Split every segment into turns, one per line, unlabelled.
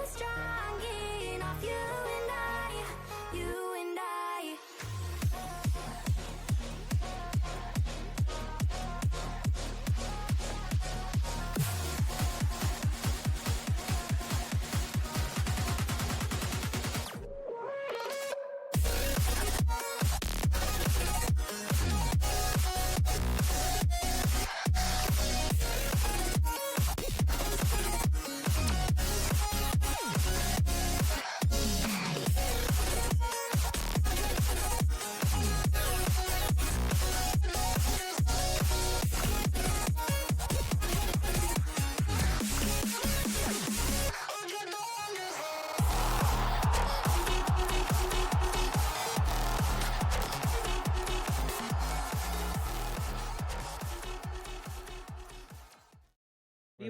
Strong.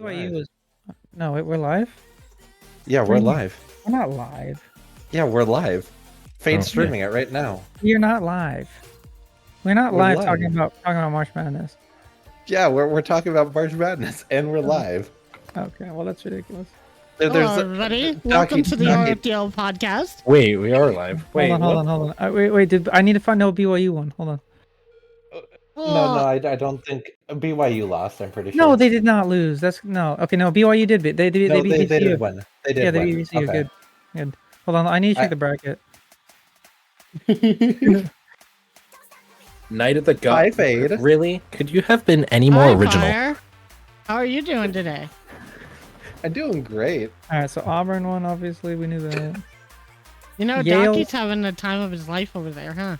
BYU
live.
was. No, wait, we're live?
Yeah, we're live.
We're not live.
Yeah, we're live. Fade's
Oh,
streaming it right now.
You're not live. We're not
We're
live,
live.
talking about March Madness.
Yeah, we're talking about March Madness, and we're live.
Okay, well that's ridiculous.
Hello, everybody. Welcome to the RFDL podcast.
Wait, we are live. Wait,
hold on. Wait. I need to find out BYU one. Hold on.
No, I don't think BYU lost. I'm pretty sure.
No, they did not lose. That's no. Okay, no. BYU did beat. They beat
they
VCU.
did win. They did
yeah, they
win.
beat VCU.
Okay.
Good. Hold on. I need to check the bracket.
Night at the Gut.
Hi, Fade.
Really? Could you have been any more
Hi,
original?
Fire. How are you doing today?
I'm doing great.
All right, so Auburn won. Obviously, we knew that.
You know,
Yale-
Dockie's having the time of his life over there, huh?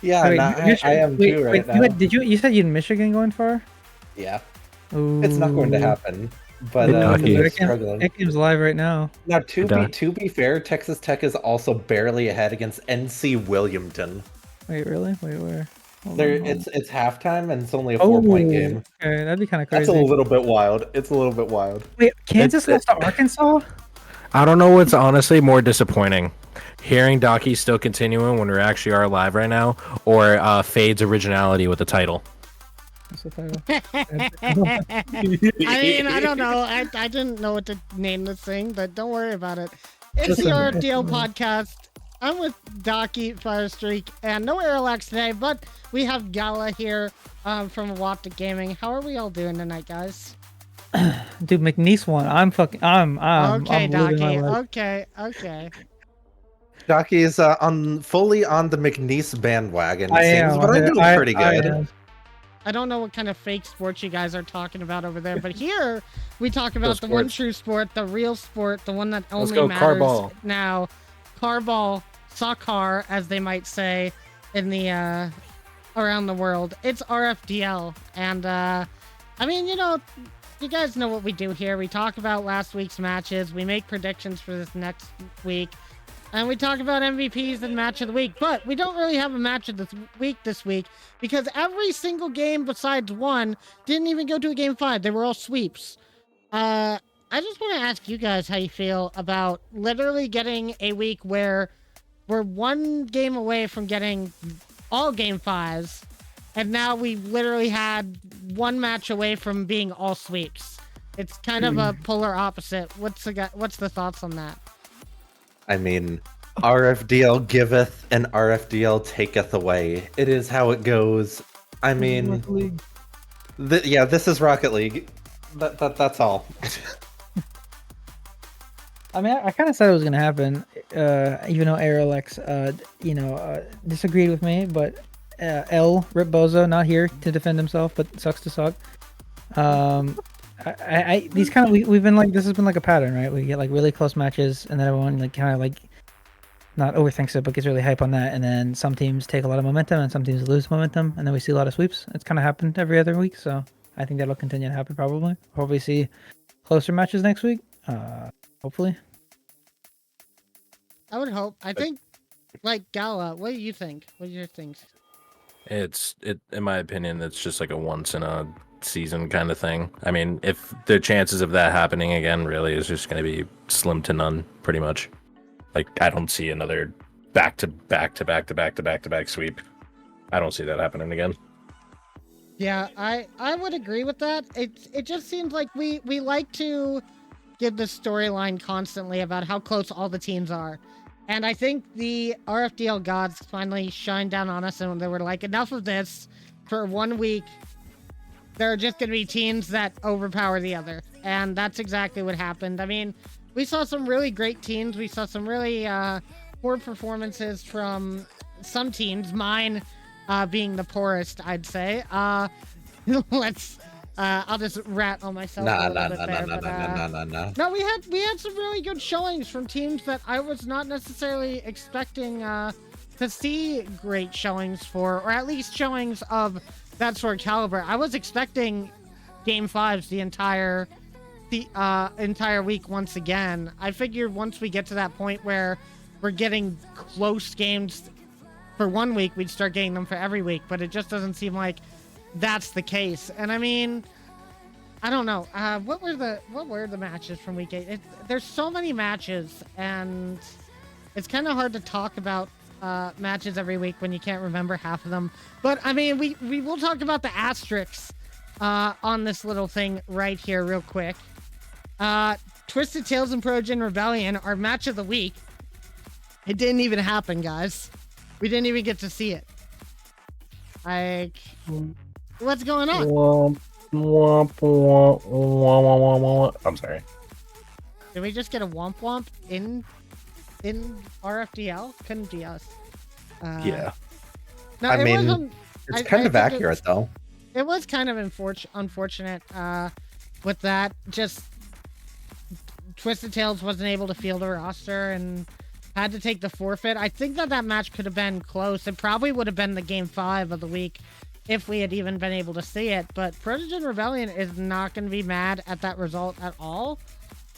Yeah,
Wait,
I am too right now.
You said you had Michigan going far?
Yeah,
Ooh.
it's not going to happen. But
Ducky.
they're struggling.
That game's live right now.
Now, to be fair, Texas Tech is also barely ahead against NC Williamton.
Wait, really? Wait, where? Hold
There,
on.
it's halftime and it's only a 4-point game.
Okay, that'd be kind of crazy.
That's a little bit wild. It's a little bit wild.
Wait, Kansas lost to Arkansas?
I don't know what's honestly more disappointing. Hearing Docky still continuing when we actually are live right now, or Fade's originality with the title.
What's the title?
I mean, I don't know. I didn't know what to name this thing, but don't worry about it. It's the
Listen,
RFDL podcast. I'm with Docky, Firestreak, and no Airlax today, but we have Gala here from Waptic Gaming. How are we all doing tonight, guys?
Dude, McNeese won. I'm
okay,
I'm living my
Docky.
life.
Okay.
Jockey is fully on the McNeese bandwagon,
I
it seems,
am.
but I'm doing pretty good.
am.
I don't know what kind of fake sports you guys are talking about over there, but here we talk about the
sports.
one true sport, the real sport, the one that only
go
matters
Carball.
now. Carball, soccer, as they might say in the around the world. It's RFDL, and I mean, you guys know what we do here. We talk about last week's matches, we make predictions for this next week, and we talk about MVPs and match of the week. But we don't really have a match of the week this week because every single game besides one didn't even go to a game 5. They were all sweeps. I just want to ask you guys how you feel about literally getting a week where we're one game away from getting all game 5s, and now we literally had one match away from being all sweeps. It's kind of a polar opposite. What's the thoughts on that?
I mean, RFDL giveth and RFDL taketh away. It is how it goes. I mean, this is Rocket League. That's all.
I mean, I kind of said it was gonna happen, even though Aerolex, disagreed with me. But Rip Bozo, not here to defend himself, but sucks to suck. These kind of we've been like, this has been like a pattern, right? We get like really close matches, and then everyone like kind of like not overthinks it, but gets really hype on that, and then some teams take a lot of momentum, and some teams lose momentum, and then we see a lot of sweeps. It's kind of happened every other week, so I think that'll continue to happen probably. Hopefully, see closer matches next week. Hopefully.
I would hope. I think, like, Gala, what do you think? What are your things?
In my opinion, it's just like a once in a season kind of thing. I mean, if the chances of that happening again really is just going to be slim to none, pretty much. Like, I don't see another back to back sweep. I don't see that happening again.
Yeah, I would agree with that. It just seems like we like to give the storyline constantly about how close all the teams are. And I think the RFDL gods finally shined down on us and they were like, enough of this. For 1 week, there are just going to be teams that overpower the other. And that's exactly what happened. I mean, we saw some really great teams. We saw some really poor performances from some teams. Mine being the poorest, I'd say. I'll just rat on myself a little bit there. No, we had some really good showings from teams that I was not necessarily expecting to see great showings for, or at least showings of that sort of caliber. I was expecting game 5s the entire week once again. I figured once we get to that point where we're getting close games for 1 week, we'd start getting them for every week, but it just doesn't seem like that's the case. And I mean, I don't know. What were the matches from week 8? There's so many matches, and it's kind of hard to talk about matches every week when you can't remember half of them. But I mean, we will talk about the asterisks on this little thing right here, real quick. Twisted Tales and Progen Rebellion, our match of the week. It didn't even happen, guys. We didn't even get to see it. Like, what's going on?
I'm sorry.
Did we just get a womp womp in RFDL? Couldn't be us.
Yeah.
No,
I
it
mean,
wasn't.
It's kind of
think
accurate, though.
It was kind of unfortunate with that. Just Twisted Tales wasn't able to field a roster and had to take the forfeit. I think that match could have been close. It probably would have been the game 5 of the week if we had even been able to see it. But Protogen Rebellion is not going to be mad at that result at all.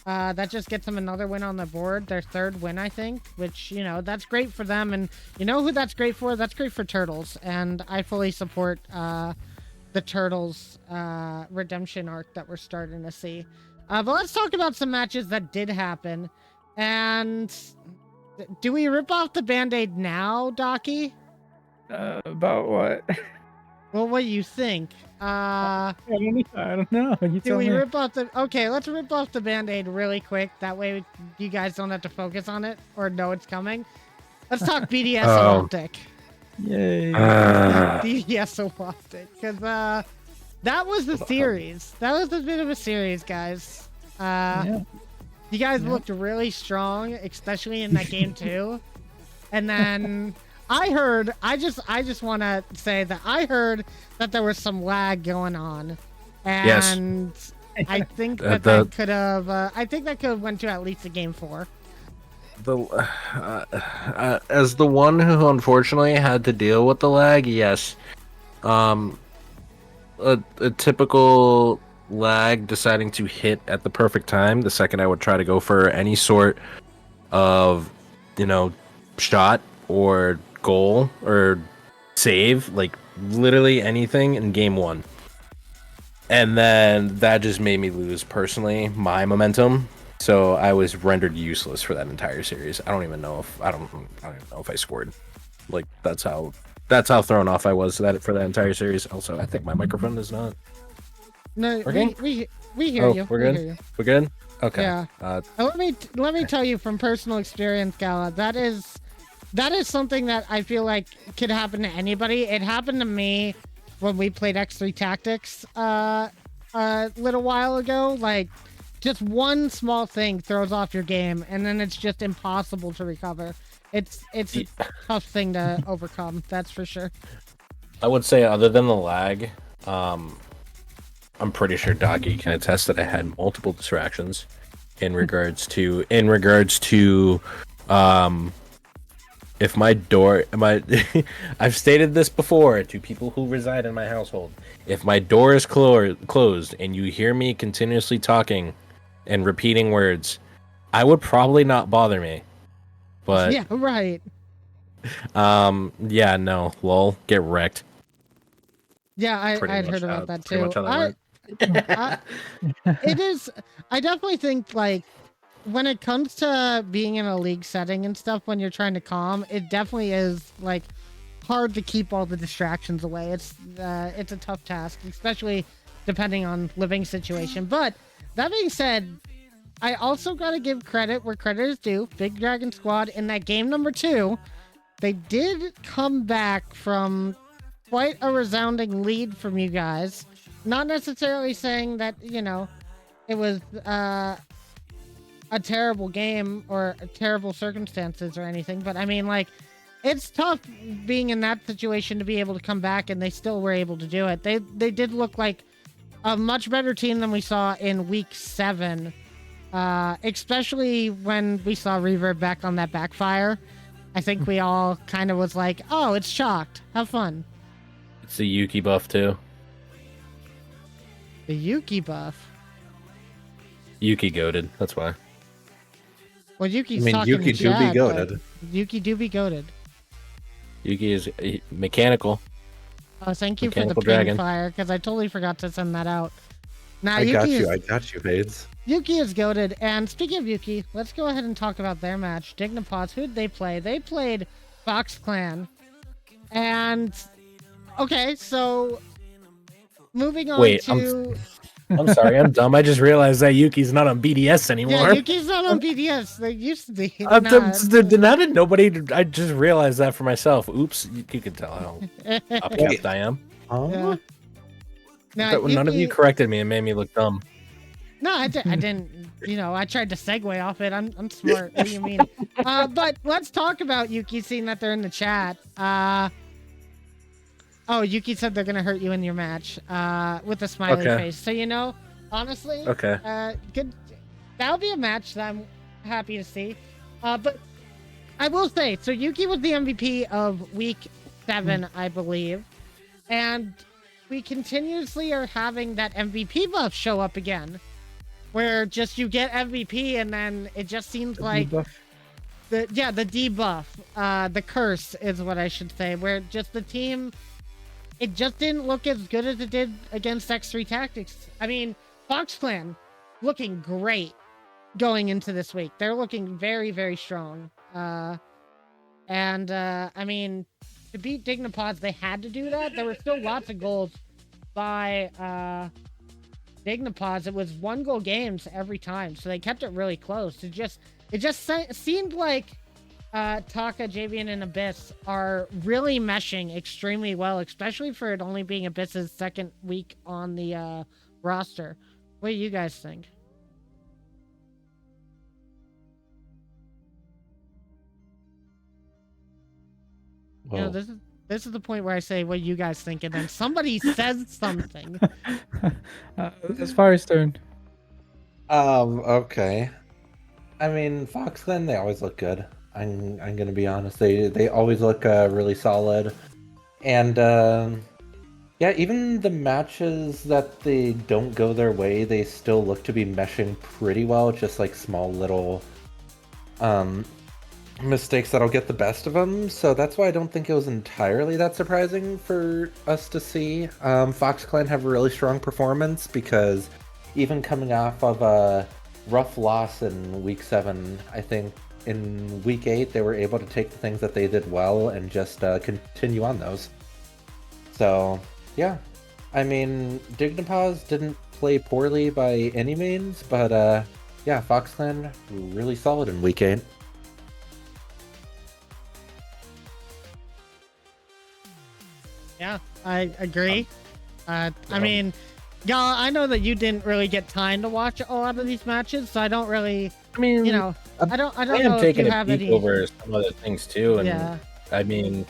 That just gets them another win on the board, their 3rd win, I think, which, you know, that's great for them. And you know who that's great for? That's great for Turtles. And I fully support the Turtles redemption arc that we're starting to see. But let's talk about some matches that did happen. And do we rip off the Band-Aid now, Docky?
About what?
Well, what do you think?
I don't know. You
Do
tell
we
me.
rip off the... Okay, let's rip off the Band-Aid really quick. That way you guys don't have to focus on it or know it's coming. Let's talk BDS and Optic.
Yay.
BDS and Optic. Because that was the series. That was a bit of a series, guys.
Yeah.
You guys looked really strong, especially in that game 2. And then... I just want to say that I heard that there was some lag going on, and I think that could have. I think that could have went to at least a game 4.
As the one who unfortunately had to deal with the lag, yes. A typical lag deciding to hit at the perfect time. The second I would try to go for any sort of, shot or goal or save, like literally anything in game 1, and then that just made me lose personally my momentum, so I was rendered useless for that entire series. I don't even know if I scored. Like that's how thrown off I was for that entire series. Also, I think my microphone is not.
No,
working?
we hear you.
We're good.
Hear you.
We're good. Okay.
Yeah. Let me tell you from personal experience, Gala. That is something that I feel like could happen to anybody. It happened to me when we played X3 Tactics a little while ago. Like, just one small thing throws off your game, and then it's just impossible to recover. It's a tough thing to overcome, that's for sure.
I would say, other than the lag, I'm pretty sure Doggy can attest that I had multiple distractions in regards to if my door, I've stated this before to people who reside in my household. If my door is closed and you hear me continuously talking and repeating words, I would probably not bother me. But
yeah, right.
Yeah, no, lol, get wrecked.
Yeah, I'd heard about that too. It is. I definitely think, like, when it comes to being in a league setting and stuff, when you're trying to calm, it definitely is, like, hard to keep all the distractions away. It's a tough task, especially depending on living situation. But that being said, I also got to give credit where credit is due. Big Dragon Squad in that game number 2, they did come back from quite a resounding lead from you guys. Not necessarily saying that, it was a terrible game or terrible circumstances or anything, but I mean, like, it's tough being in that situation to be able to come back, and they still were able to do it. They did look like a much better team than we saw in week 7, especially when we saw Reverb back on that backfire. I think we all kind of was like, oh, it's shocked. Have fun.
It's the Yuki buff too.
The Yuki buff?
Yuki goated, that's why.
Well, Yuki's talking
Yuki do be goated.
Yuki do be goated.
Yuki is mechanical.
Oh, thank you
Mechanical
for the ping
dragon.
fire, because I totally forgot to send that out. Now
I got
Yuki
you. I got you, Fades.
Yuki is goated. And speaking of Yuki, let's go ahead and talk about their match. Dignipods, who'd they play? They played Fox Clan. And okay, so moving on
Wait,
to
I'm sorry, I'm dumb. I just realized that Yuki's not on BDS anymore.
yeah, Yuki's not on BDS. They used to be.
How
Nah.
did nobody? I just realized that for myself. Oops, you can tell how upkept I am.
Yeah. Nah,
But none of you
Yuki-
corrected me and made me look dumb.
No, I didn't. You know, I tried to segue off it. I'm smart. What do you mean? But let's talk about Yuki, seeing that they're in the chat. Oh, Yuki said they're gonna hurt you in your match. With a smiley
Okay.
face. So you know, honestly,
Okay.
good. That'll be a match that I'm happy to see. But I will say, so Yuki was the MVP of week 7, I believe, and we continuously are having that MVP buff show up again, where just you get MVP and then it just seems like the debuff, the curse is what I should say, where just the team, it just didn't look as good as it did against X3 Tactics. I mean, Fox Clan looking great going into this week. They're looking very, very strong. I mean, to beat Dignipods, they had to do that. There were still lots of goals by Dignipods. It was 1-goal games every time, so they kept it really close. It just seemed like Taka, Javian, and Abyss are really meshing extremely well, especially for it only being Abyss's second week on the roster. What do you guys think? You know, this is the point where I say, "What do you guys think?" and then somebody says something.
As far as turn.
Okay. I mean, Fox Clan, they always look good. I'm gonna be honest. They always look really solid, and yeah, even the matches that they don't go their way, they still look to be meshing pretty well. Just like small little mistakes that'll get the best of them. So that's why I don't think it was entirely that surprising for us to see Fox Clan have a really strong performance, because even coming off of a rough loss in week 7, I think in week 8 they were able to take the things that they did well and just continue on those. So yeah, I mean, Dignipods didn't play poorly by any means, but yeah, Fox Clan really solid in week 8.
Yeah, I agree. I mean, Gala, I know that you didn't really get time to watch a lot of these matches, so I don't really.
I mean,
You know, I don't
I
know
am
if
taking
you
a
have
peek
any.
over some other things too, and
Yeah.
I mean,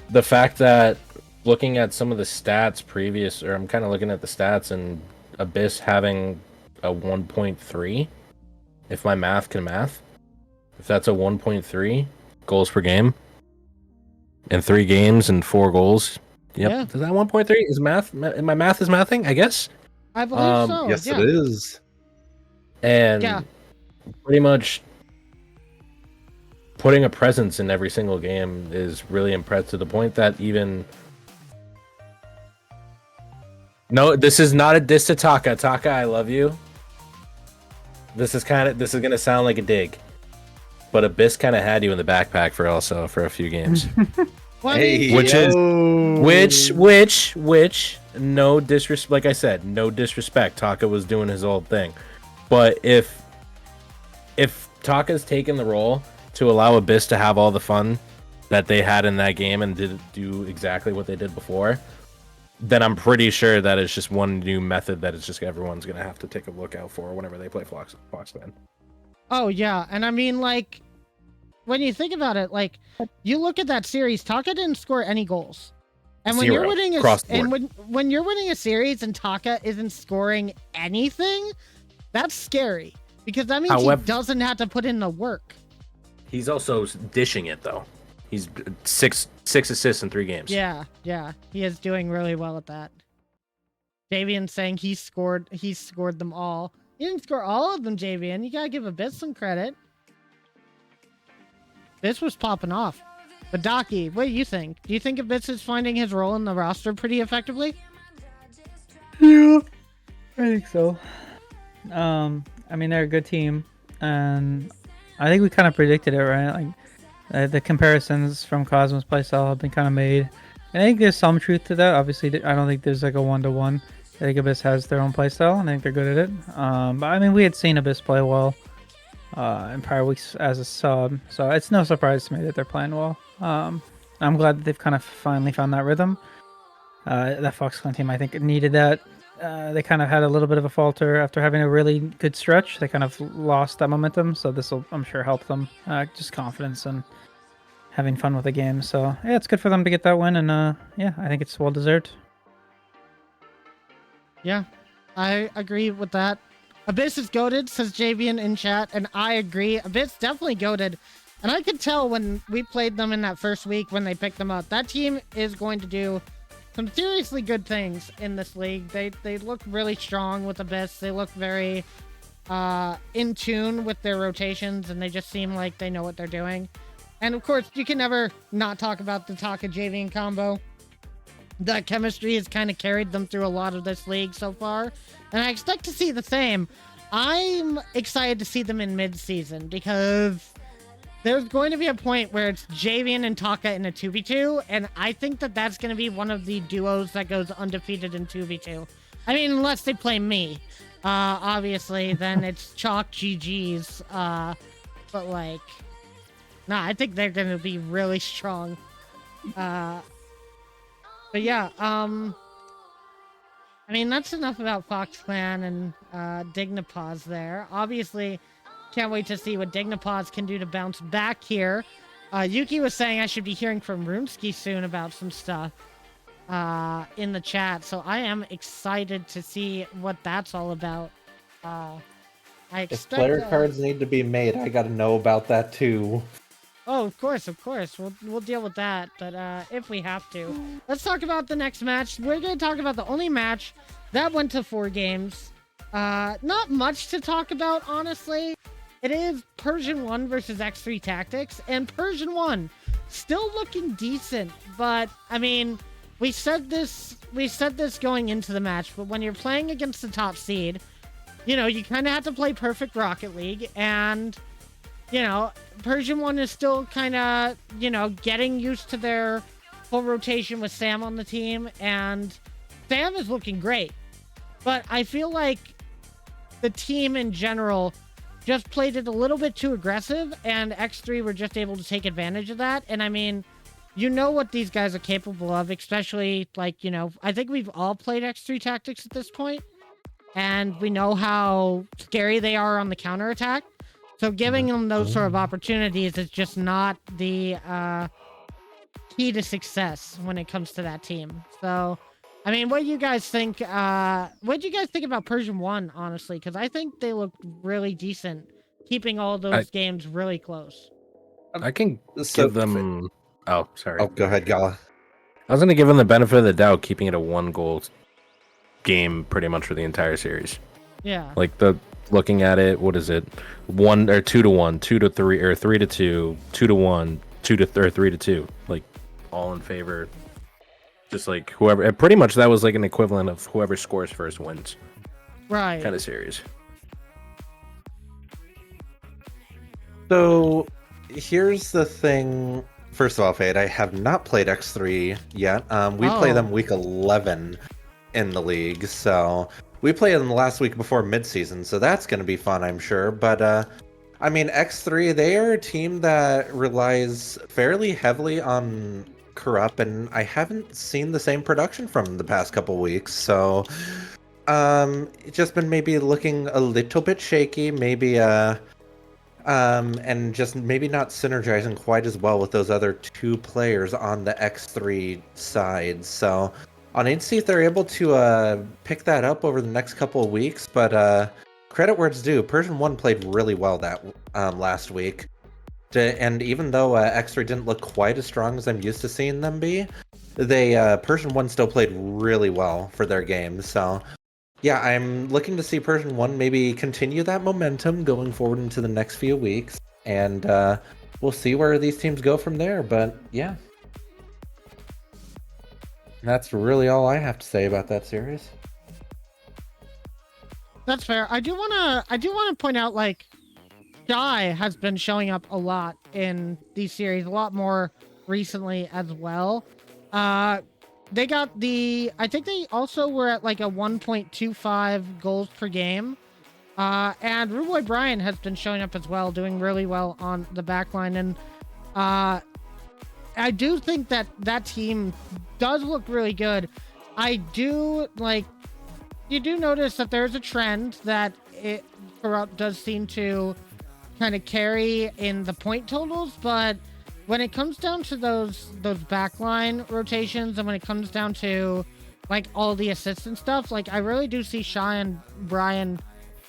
the fact that looking at some of the stats previous, or I'm kind of looking at the stats, and Abyss having a 1.3, if my math can math, if that's a 1.3 goals per game in 3 games and 4 goals. Yep.
Yeah.
Is that 1.3? Is math? My math is mathing, I guess.
I believe so.
Yes,
yeah.
it is.
And
Yeah.
pretty much putting a presence in every single game is really impressive, to the point that even no, this is not a diss to Taka. Taka, I love you. This is gonna sound like a dig, but Abyss kind of had you in the backpack for a few games.
Well, I mean,
Hey,
Which is-
yo.
which no disrespect, like I said, no disrespect, Taka was doing his old thing, but if Taka's taken the role to allow Abyss to have all the fun that they had in that game and did do exactly what they did before, then I'm pretty sure that it's just one new method that it's just everyone's gonna have to take a look out for whenever they play Fox Clan.
oh yeah, and I mean, like, when you think about it, like, you look at that series, Taka didn't score any goals, and when you're
Zero,
winning
across the
and
board.
when you're winning a series and Taka isn't scoring anything, that's scary, because that means
However-
he doesn't have to put in the work.
He's also dishing it though. He's six assists in 3 games.
Yeah, he is doing really well at that. Javian saying he scored them all. He didn't score all of them, Javian. You gotta give Abyss some credit. This was popping off. But Docky, what do you think? Do you think Abyss is finding his role in the roster pretty effectively?
Yeah.
I think so. I mean, they're a good team, and I think we kind of predicted it, right? Like the comparisons from Cosmos playstyle have been kind of made. I think there's some truth to that. Obviously, I don't think there's like a 1-to-1. I think Abyss has their own playstyle, and I think they're good at it. But I mean, we had seen Abyss play well in prior weeks as a sub, so it's no surprise to me that they're playing well. I'm glad that they've kind of finally found that rhythm. That FoxClan team, I think, needed that. They kind of had a little bit of a falter after having a really good stretch. They kind of lost that momentum, so this will, I'm sure, help them. Just confidence and having fun with the game. So yeah, it's good for them to get that win, and yeah, I think it's well deserved.
Yeah, I agree with that. Abyss is goated, says Javian in chat, and I agree. Abyss definitely goated. And I could tell when we played them in that first week when they picked them up. That team is going to do some seriously good things in this league. They look really strong with Abyss. They look very in tune with their rotations, and they just seem like they know what they're doing. And of course, you can never not talk about the Taka Javian combo. That chemistry has kind of carried them through a lot of this league so far, and I expect to see the same. I'm excited to see them in mid-season because there's going to be a point where it's Javian and Taka in a 2v2, and I think that that's going to be one of the duos that goes undefeated in 2v2. I mean, unless they play me. Obviously, then it's chalk GG's. But like, nah, I think they're going to be really strong. But yeah, I mean, that's enough about FoxClan and Dignipause there. Obviously, can't wait to see what Dignipause can do to bounce back here. Yuki was saying I should be hearing from Runeski soon about some stuff in the chat, so I am excited to see what that's all about. I expect,
if player cards need to be made, I gotta know about that too.
Oh, of course. We'll deal with that, but if we have to. Let's talk about the next match. We're going to talk about the only match that went to 4 games. Not much to talk about, honestly. It is Persian 1 versus X3 Tactics, and Persian 1 still looking decent, but I mean, we said this going into the match, but when you're playing against the top seed, you know, you kind of have to play perfect Rocket League, and you know, Persian 1 is still kind of, you know, getting used to their full rotation with Sam on the team, and Sam is looking great. But I feel like the team in general just played it a little bit too aggressive, and X3 were just able to take advantage of that. And I mean, you know what these guys are capable of, especially, like, you know, I think we've all played X3 Tactics at this point, and we know how scary they are on the counterattack. So giving them those sort of opportunities is just not the key to success when it comes to that team. So, I mean, what do you guys think? What do you guys think about Persian 1, honestly? Because I think they look really decent, keeping all those games really close.
I can give them... Oh, sorry.
Oh, go ahead, Gala.
I was going to give them the benefit of the doubt, keeping it a 1-goal game pretty much for the entire series.
Yeah.
Like, looking at it, what is it? 1 or 2-1, 2-3, or 3-2, 2-1, 3-2. Like, all in favor. Just like whoever, and pretty much that was like an equivalent of whoever scores first wins.
Right.
Kind of series.
So, here's the thing. First of all, Fade, I have not played X3 yet. We play them week 11 in the league, so we played them the last week before midseason, so that's going to be fun, I'm sure. But, I mean, X3, they are a team that relies fairly heavily on Corrupt, and I haven't seen the same production from the past couple weeks, so it's just been maybe looking a little bit shaky, maybe and just maybe not synergizing quite as well with those other 2 players on the X3 side. So I'll need to see if they're able to pick that up over the next couple of weeks, but credit where it's due. Persian 1 played really well that last week. And even though X3 didn't look quite as strong as I'm used to seeing them be, they Persian 1 still played really well for their game. So yeah, I'm looking to see Persian 1 maybe continue that momentum going forward into the next few weeks. And we'll see where these teams go from there. But yeah, that's really all I have to say about that series.
That's fair. I do wanna point out, like, Shy has been showing up a lot in these series, a lot more recently as well. They got I think they also were at like a 1.25 goals per game. And Ruboy Brian has been showing up as well, doing really well on the back line. And I do think that team does look really good. I do like, you do notice that there's a trend that Corrupt does seem to kind of carry in the point totals, but when it comes down to those backline rotations, and when it comes down to like all the assists and stuff, like I really do see Shy and Brian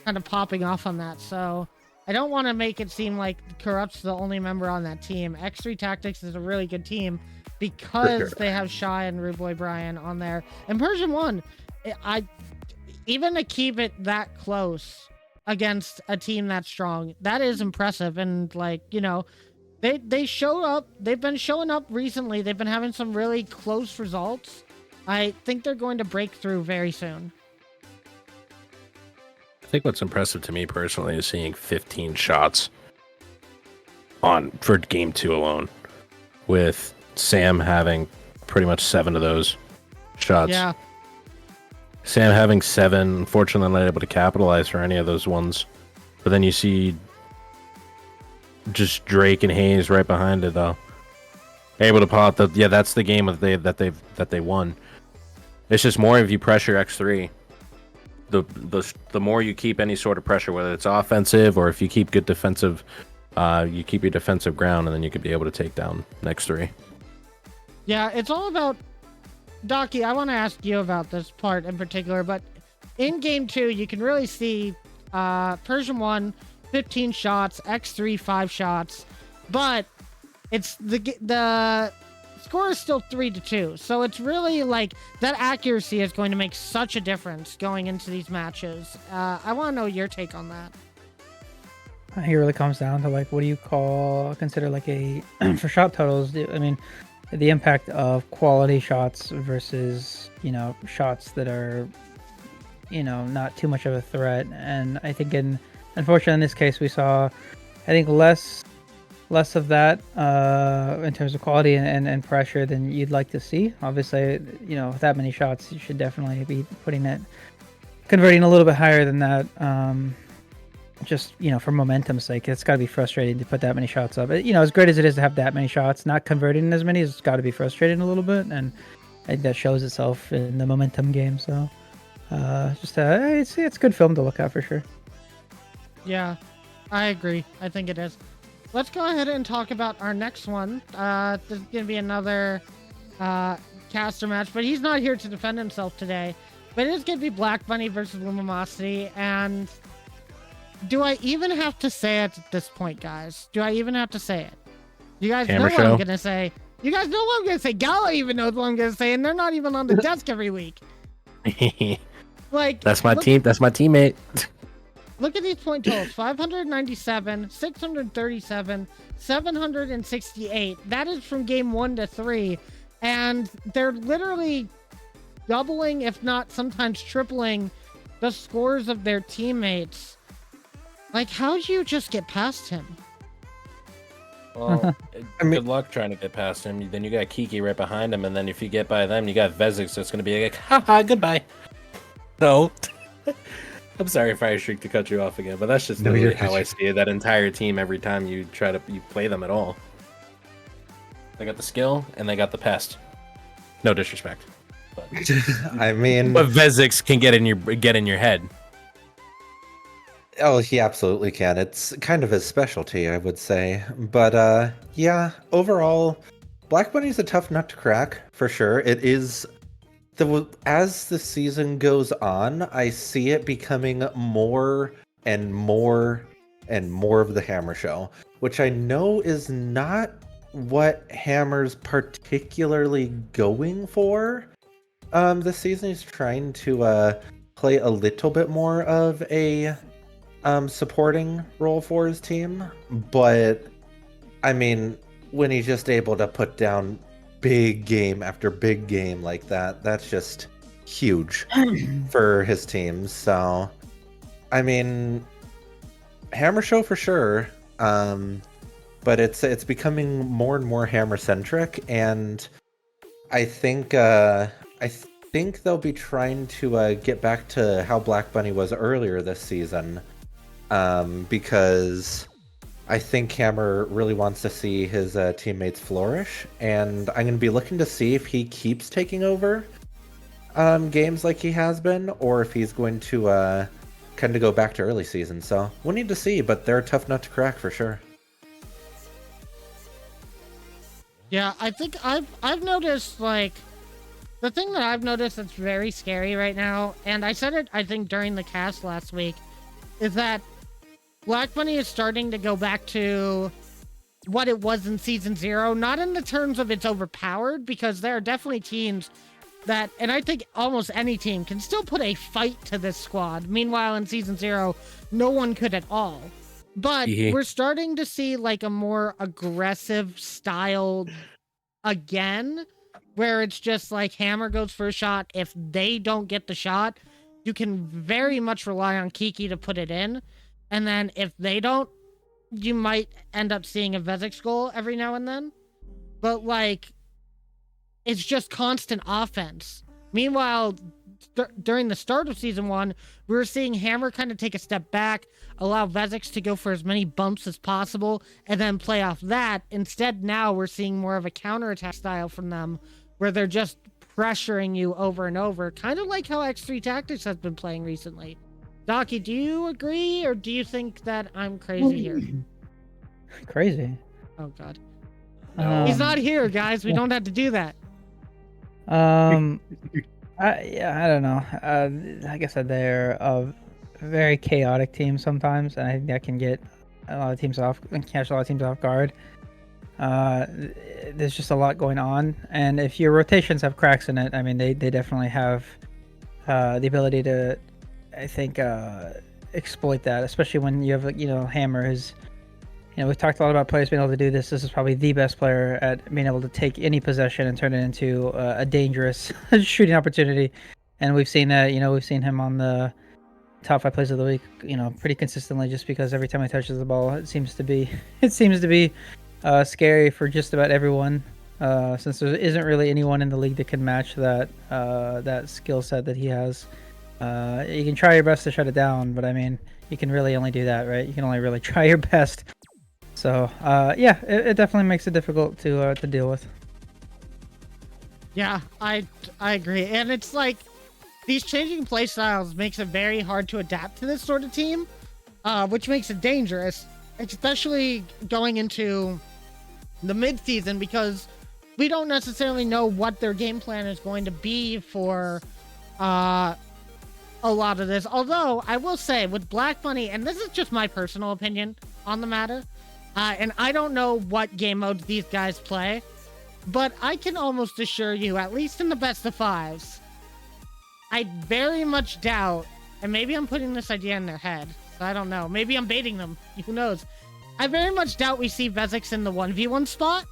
kind of popping off on that. So I don't want to make it seem like Corrupt's the only member on that team. X3 Tactics is a really good team because they have Shy and Ruboy Brian on there. And Persian 1, even to keep it that close against a team that strong, that is impressive. And like, you know, they show up, they've been showing up recently, they've been having some really close results. I think they're going to break through very soon.
I think what's impressive to me personally is seeing 15 shots for game 2 alone, with Sam having pretty much 7 of those shots.
Yeah.
Sam having 7, unfortunately not able to capitalize for any of those ones. But then you see just Drake and Hayes right behind it, though, able to pop the. Yeah, that's the game that they won. It's just more if you pressure X3. The more you keep any sort of pressure, whether it's offensive or if you keep good defensive, you keep your defensive ground, and then you could be able to take down X3.
Yeah, it's all about. Docky, I want to ask you about this part in particular, but in game 2, you can really see Persian 1, 15 shots, X3, 5 shots, but it's the score is still 3-2. So it's really like that accuracy is going to make such a difference going into these matches. I want to know your take on that.
I think it really comes down to like, what do you consider like a for shot totals? I mean, the impact of quality shots versus, you know, shots that are, you know, not too much of a threat. And I think unfortunately in this case, we saw, I think less of that in terms of quality and pressure than you'd like to see. Obviously, you know, with that many shots, you should definitely be converting a little bit higher than that. Just, you know, for momentum's sake, it's got to be frustrating to put that many shots up. You know, as great as it is to have that many shots, not converting as many, it's got to be frustrating a little bit, and I think that shows itself in the momentum game. So, it's good film to look at for sure.
Yeah, I agree. I think it is. Let's go ahead and talk about our next one. There's going to be another caster match, but he's not here to defend himself today. But it is going to be Black Bunny versus Lumosity, and do I even have to say it at this point, guys? Do I even have to say it? You guys know what I'm going to say. You guys know what I'm going to say. Gala even knows what I'm going to say, and they're not even on the desk every week. Like,
that's my team. That's my teammate.
Look at these point totals: 597, 637, 768. That is from game 1 to 3, and they're literally doubling, if not sometimes tripling, the scores of their teammates. Like, how'd you just get past him?
Well, good luck trying to get past him. Then you got Kiki right behind him, and then if you get by them, you got Vezix that's going to be like, haha, goodbye. No. I'm sorry, Fire Streak, to cut you off again, but that's just literally how I see it. That entire team, every time you play them at all. They got the skill, and they got the pest. No disrespect. But,
I mean...
But Vezix can get in your head.
Oh, he absolutely can. It's kind of his specialty, I would say. But yeah, overall, Black Bunny's a tough nut to crack, for sure. It is... As the season goes on, I see it becoming more and more and more of the Hammer show, which I know is not what Hammer's particularly going for. This season he's trying to play a little bit more of a supporting role for his team, but I mean, when he's just able to put down big game after big game like that, that's just huge for his team. So I mean, Hammer Show for sure. But it's becoming more and more Hammer centric, and I think they'll be trying to get back to how Black Bunny was earlier this season, because I think Hammer really wants to see his teammates flourish, and I'm going to be looking to see if he keeps taking over games like he has been, or if he's going to kind of go back to early season. So we'll need to see, but they're a tough nut to crack for sure.
Yeah, I think I've noticed, like, the thing that I've noticed that's very scary right now, and I said it I think during the cast last week, is that Black Bunny is starting to go back to what it was in season 0, not in the terms of it's overpowered, because there are definitely teams that, and I think almost any team can still put a fight to this squad. Meanwhile, in season 0, no one could at all. But we're starting to see like a more aggressive style again, where it's just like Hammer goes for a shot. If they don't get the shot, you can very much rely on Kiki to put it in. And then if they don't, you might end up seeing a Vezix goal every now and then. But like, it's just constant offense. Meanwhile, during the start of season 1, we were seeing Hammer kind of take a step back, allow Vezix to go for as many bumps as possible, and then play off that. Instead, now we're seeing more of a counterattack style from them, where they're just pressuring you over and over, kind of like how X3 Tactics has been playing recently. Docky, do you agree, or do you think that I'm crazy here?
Crazy.
Oh, God. He's not here, guys. We don't have to do that.
I don't know. Like I said, they're a very chaotic team sometimes, and I think that can get a lot of teams off and catch a lot of teams off guard. There's just a lot going on, and if your rotations have cracks in it, I mean, they definitely have the ability to, I think, exploit that, especially when you have, Hammer, who's, we've talked a lot about players being able to do this. This is probably the best player at being able to take any possession and turn it into a dangerous shooting opportunity. And we've seen that, we've seen him on the top 5 plays of the week, pretty consistently, just because every time he touches the ball, it seems to be scary for just about everyone. Since there isn't really anyone in the league that can match that skill set that he has. You can try your best to shut it down, but I mean, you can really only do that, right? You can only really try your best. So, yeah, it definitely makes it difficult to deal with.
Yeah, I agree. And it's like, these changing play styles makes it very hard to adapt to this sort of team, which makes it dangerous, especially going into the mid-season, because we don't necessarily know what their game plan is going to be for a lot of this. Although, I will say, with Black Bunny, and this is just my personal opinion on the matter, and I don't know what game modes these guys play, but I can almost assure you, at least in the best of 5s, I very much doubt, and maybe I'm putting this idea in their head, so I don't know, maybe I'm baiting them, who knows. I very much doubt we see Vezix in the 1v1 spot.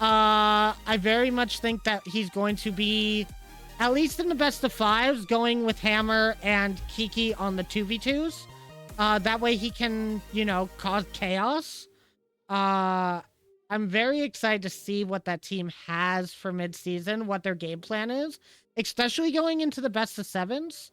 I very much think that he's going to be, at least in the best of 5s, going with Hammer and Kiki on the 2v2s. That way he can, cause chaos. I'm very excited to see what that team has for mid-season, what their game plan is, especially going into the best of 7s.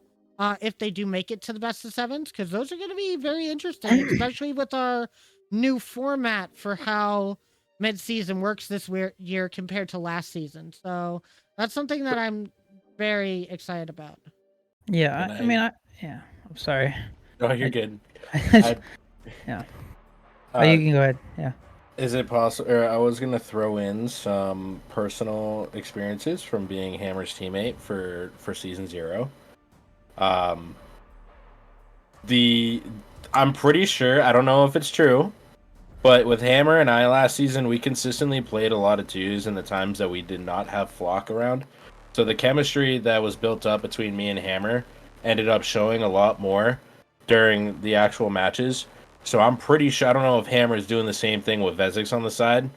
If they do make it to the best of 7s, because those are going to be very interesting, especially with our new format for how mid-season works this year compared to last season. So that's something that I'm very excited about.
Yeah, I'm sorry.
Oh, you're good.
Yeah. You can go ahead. Yeah.
Is it possible? Or I was gonna throw in some personal experiences from being Hammer's teammate for season 0. I'm pretty sure, I don't know if it's true, but with Hammer and I last season, we consistently played a lot of 2s in the times that we did not have Flock around. So the chemistry that was built up between me and Hammer ended up showing a lot more during the actual matches. So I'm pretty sure, I don't know if Hammer's doing the same thing with Vezix on the side,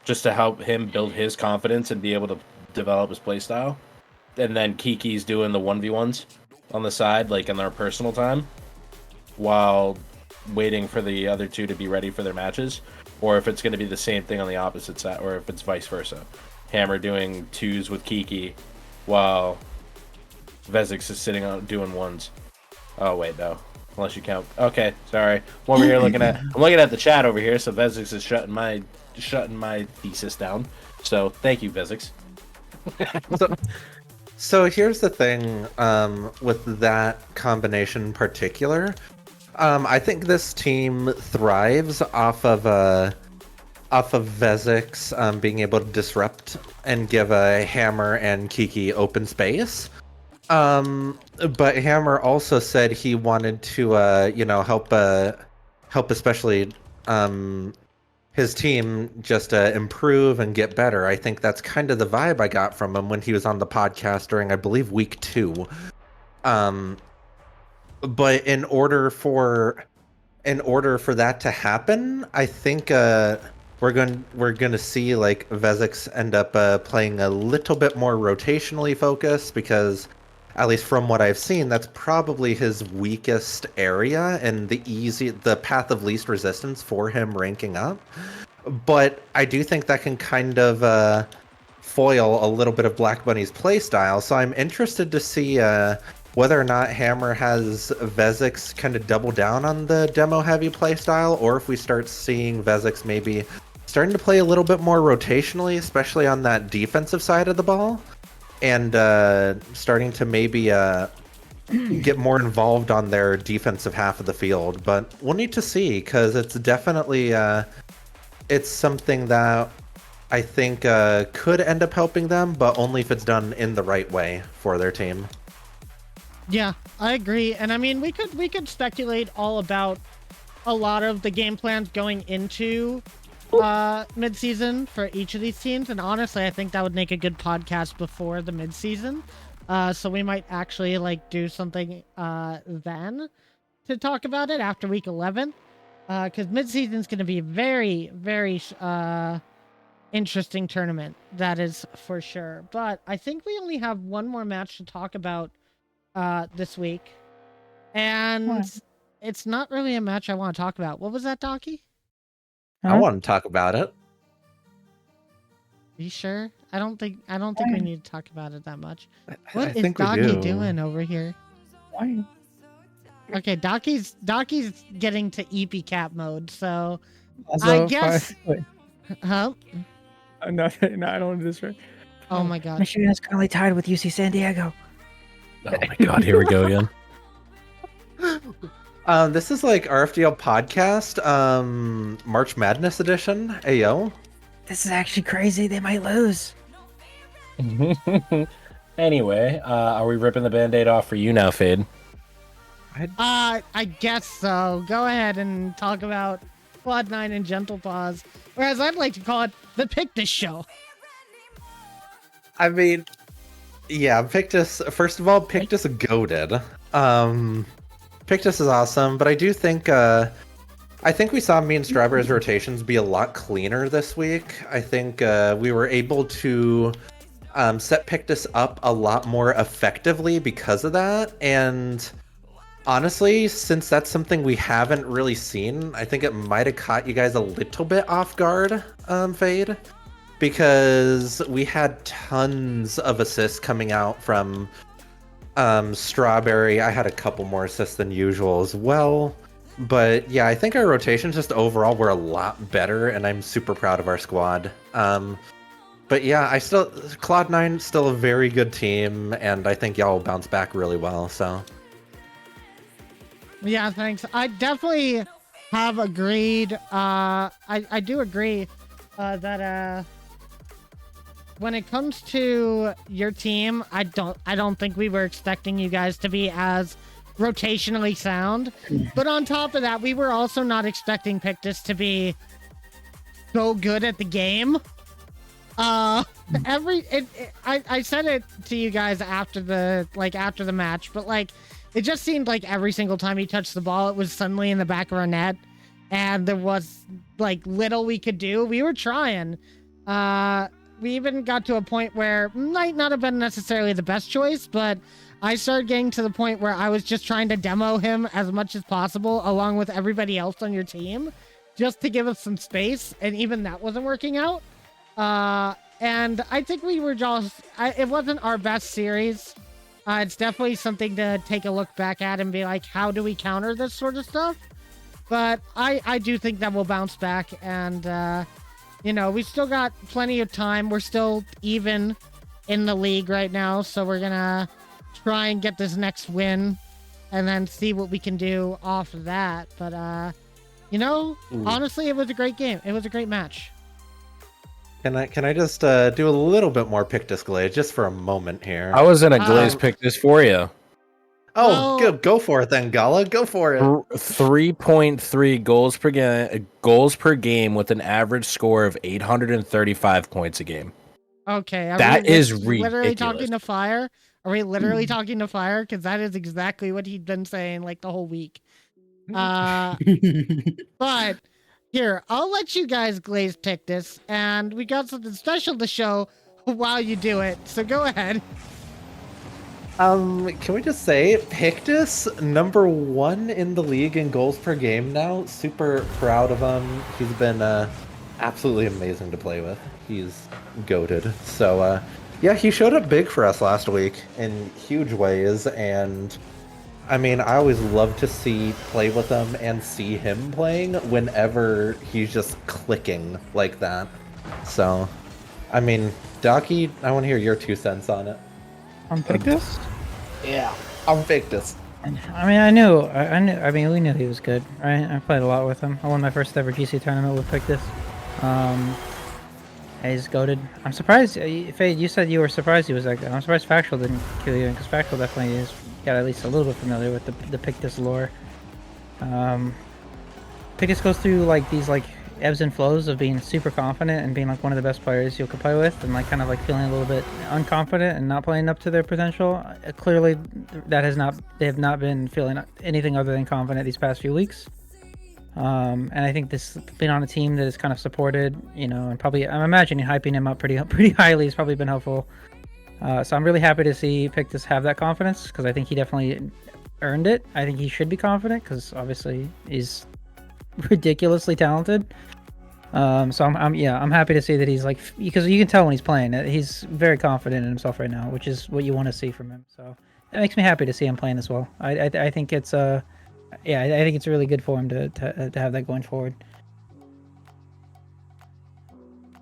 just to help him build his confidence and be able to develop his playstyle. And then Kiki's doing the 1v1s. on the side, like in their personal time, while waiting for the other two to be ready for their matches, or if it's going to be the same thing on the opposite side, or if it's vice versa. Hammer doing 2s with Kiki, while Vezix is sitting on doing 1s. Oh wait, no. Unless you count. Okay, sorry. I'm over here looking at. I'm looking at the chat over here. So Vezix is shutting my thesis down. So thank you, Vezix.
So here's the thing with that combination in particular. I think this team thrives off of Vezix being able to disrupt and give a Hammer and Kiki open space. But Hammer also said he wanted to help especially his team just improve and get better. I think that's kind of the vibe I got from him when he was on the podcast during, I believe, week 2. But in order for that to happen, I think we're going to see like Vezix end up playing a little bit more rotationally focused, because at least from what I've seen, that's probably his weakest area and the path of least resistance for him ranking up. But I do think that can kind of foil a little bit of Black Bunny's playstyle. So I'm interested to see whether or not Hammer has Vezix kind of double down on the demo heavy playstyle, or if we start seeing Vezix maybe starting to play a little bit more rotationally, especially on that defensive side of the ball, and starting to maybe get more involved on their defensive half of the field. But we'll need to see, because it's definitely it's something that I think could end up helping them, but only if it's done in the right way for their team.
Yeah, I agree. And I mean, we could speculate all about a lot of the game plans going into mid-season for each of these teams, and honestly, I think that would make a good podcast before the mid-season. So we might actually like do something then to talk about it after week 11, because mid-season is going to be a very, very interesting tournament. That is for sure. But I think we only have one more match to talk about this week, and it's not really a match I want to talk about. What was that, Donkey?
I want to talk about it.
Are you sure? I don't think we need to talk about it that much. What is Donkey doing over here?
Why?
Okay, Donkey's getting to EP cap mode, so I guess. Huh?
No, I don't want to do this right.
Oh my god.
Michigan is currently tied with UC San Diego.
Oh my god, here we go again.
This is like RFDL podcast, March Madness edition. Ayo.
This is actually crazy. They might lose.
Anyway, are we ripping the band-aid off for you now, Fade?
I guess so. Go ahead and talk about Quad 9 and Gentle Paws, or as I'd like to call it, the Pictus Show.
I mean, yeah, Pictus, first of all, Pictus goated. Pictus is awesome, but I do think, I think we saw me and Strawberry's rotations be a lot cleaner this week. I think we were able to set Pictus up a lot more effectively because of that, and honestly, since that's something we haven't really seen, I think it might have caught you guys a little bit off guard, Fade, because we had tons of assists coming out from Strawberry. I had a couple more assists than usual as well. But yeah, I think our rotations just overall were a lot better, and I'm super proud of our squad. But yeah, Cloud9 still a very good team, and I think y'all will bounce back really well, so.
Yeah, thanks. I definitely have agreed. I do agree that when it comes to your team, I don't think we were expecting you guys to be as rotationally sound. But on top of that, we were also not expecting Pictus to be so good at the game. I said it to you guys after the match, but like, it just seemed like every single time he touched the ball, it was suddenly in the back of our net, and there was like little we could do. We were trying. We even got to a point where might not have been necessarily the best choice, but I started getting to the point where I was just trying to demo him as much as possible along with everybody else on your team just to give us some space, and even that wasn't working out. And I think we were just, it wasn't our best series. It's definitely something to take a look back at and be like, how do we counter this sort of stuff? But I do think that we'll bounce back, and you know, we still got plenty of time. We're still even in the league right now, so we're gonna try and get this next win and then see what we can do off of that. But you know, honestly, it was a great game. It was a great match.
Can I just do a little bit more Pictus Glaze just for a moment here?
I was in a Glaze pick this for you.
Oh,
Well-
go for it then, Gala. Go for it.
3.3 goals per game with an average score of 835 points a game.
Okay,
That is
literally talking
ridiculous.
to Fire. Are we literally talking to Fire? Because that is exactly what he'd been saying like the whole week. But here, I'll let you guys Glaze pick this, and we got something special to show while you do it. So go ahead.
Can we just say Pictus #1 in the league in goals per game now? Super proud of him. He's been absolutely amazing to play with. He's goated. So yeah, he showed up big for us last week in huge ways, and I mean, I always love to play with him and see him playing whenever he's just clicking like that. So, I mean, Docky, I want to hear your 2 cents on it.
On Pictus?
Yeah, I'm Pictus.
I mean, I knew. I mean, we knew he was good, right? I played a lot with him. I won my first ever GC tournament with Pictus. He's goated. I'm surprised. Fade, you said you were surprised he was that good. I'm surprised Factual didn't kill you, because Factual definitely is got at least a little bit familiar with the Pictus lore. Pictus goes through like these like ebbs and flows of being super confident and being like one of the best players you could play with, and like kind of like feeling a little bit unconfident and not playing up to their potential. Clearly, they have not been feeling anything other than confident these past few weeks. And I think this being on a team that is kind of supported, you know, and probably I'm imagining hyping him up pretty highly has probably been helpful. So I'm really happy to see Pictus have that confidence, because I think he definitely earned it. I think he should be confident, because obviously he's ridiculously talented. So I'm happy to see that he's like, because you can tell when he's playing that he's very confident in himself right now, which is what you want to see from him. So it makes me happy to see him playing as well. I think it's yeah, I think it's really good for him to have that going forward.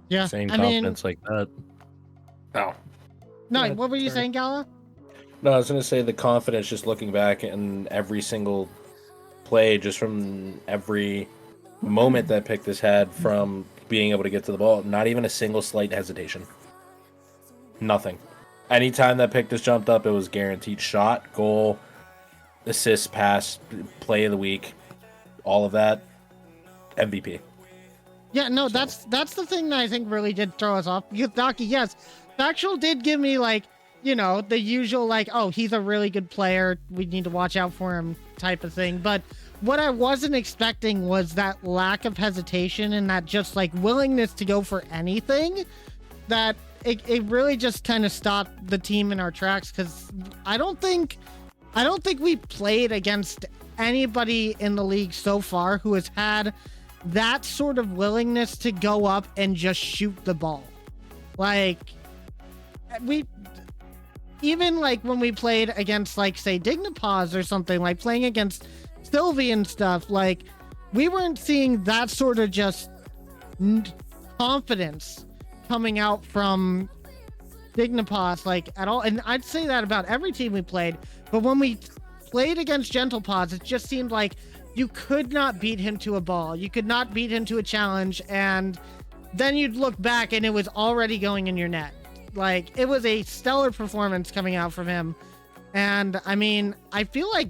Yeah,
Saying
I mean,
confidence like that. Oh.
no,
Yeah,
what were you
sorry.
saying, Gala?
No, I was going to say the confidence, just looking back in every single play, just from every moment that Pictus had from being able to get to the ball, not even a single slight hesitation. Nothing. Anytime that Pictus jumped up, it was guaranteed shot, goal, assist, pass, play of the week, all of that. MVP.
Yeah, no, that's the thing that I think really did throw us off. Because Docky, yes, Factual did give me like, you know, the usual like, oh, he's a really good player, we need to watch out for him type of thing. But what I wasn't expecting was that lack of hesitation and that just like willingness to go for anything, that it really just kind of stopped the team in our tracks. Because I don't think we played against anybody in the league so far who has had that sort of willingness to go up and just shoot the ball. Like, even like when we played against like say Dignipause or something, like playing against Sylvie and stuff, like we weren't seeing that sort of just confidence coming out from Dignipause like at all. And I'd say that about every team we played, but when we played against Gentlepause, it just seemed like you could not beat him to a ball, you could not beat him to a challenge, and then you'd look back and it was already going in your net. Like, it was a stellar performance coming out from him. And I mean, I feel like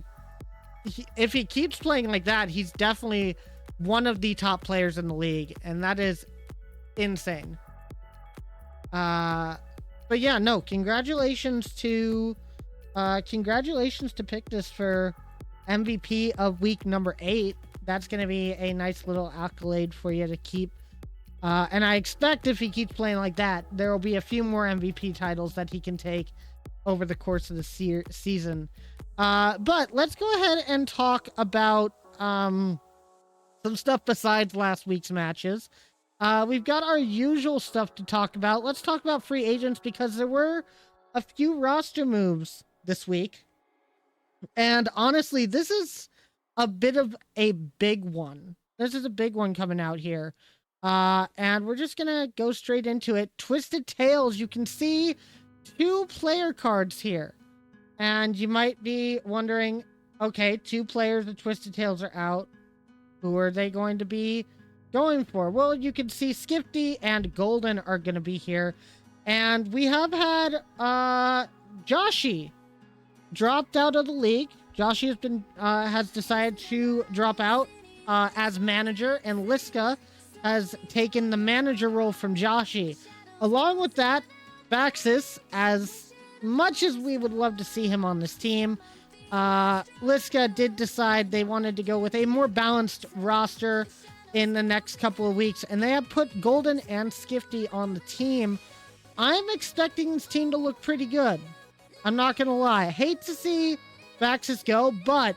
if he keeps playing like that, he's definitely one of the top players in the league, and that is insane. But yeah, no, congratulations to Pictus for MVP of week number 8. That's going to be a nice little accolade for you to keep. And I expect if he keeps playing like that, there will be a few more MVP titles that he can take over the course of the season. But let's go ahead and talk about some stuff besides last week's matches. We've got our usual stuff to talk about. Let's talk about free agents because there were a few roster moves this week. And honestly, this is a bit of a big one. This is a big one coming out here. And we're just going to go straight into it. Twisted Tales, you can see 2 player cards here. And you might be wondering, okay, 2 players of Twisted Tales are out. Who are they going to be going for? Well, you can see Skifty and Golden are going to be here. And we have had Joshi dropped out of the league. Joshi has been has decided to drop out as manager, and Liska has taken the manager role from Joshi. Along with that, Baxis, as much as we would love to see him on this team, Liska did decide they wanted to go with a more balanced roster in the next couple of weeks, and they have put Golden and Skifty on the team. I'm expecting this team to look pretty good. I'm not going to lie. I hate to see Baxis go, but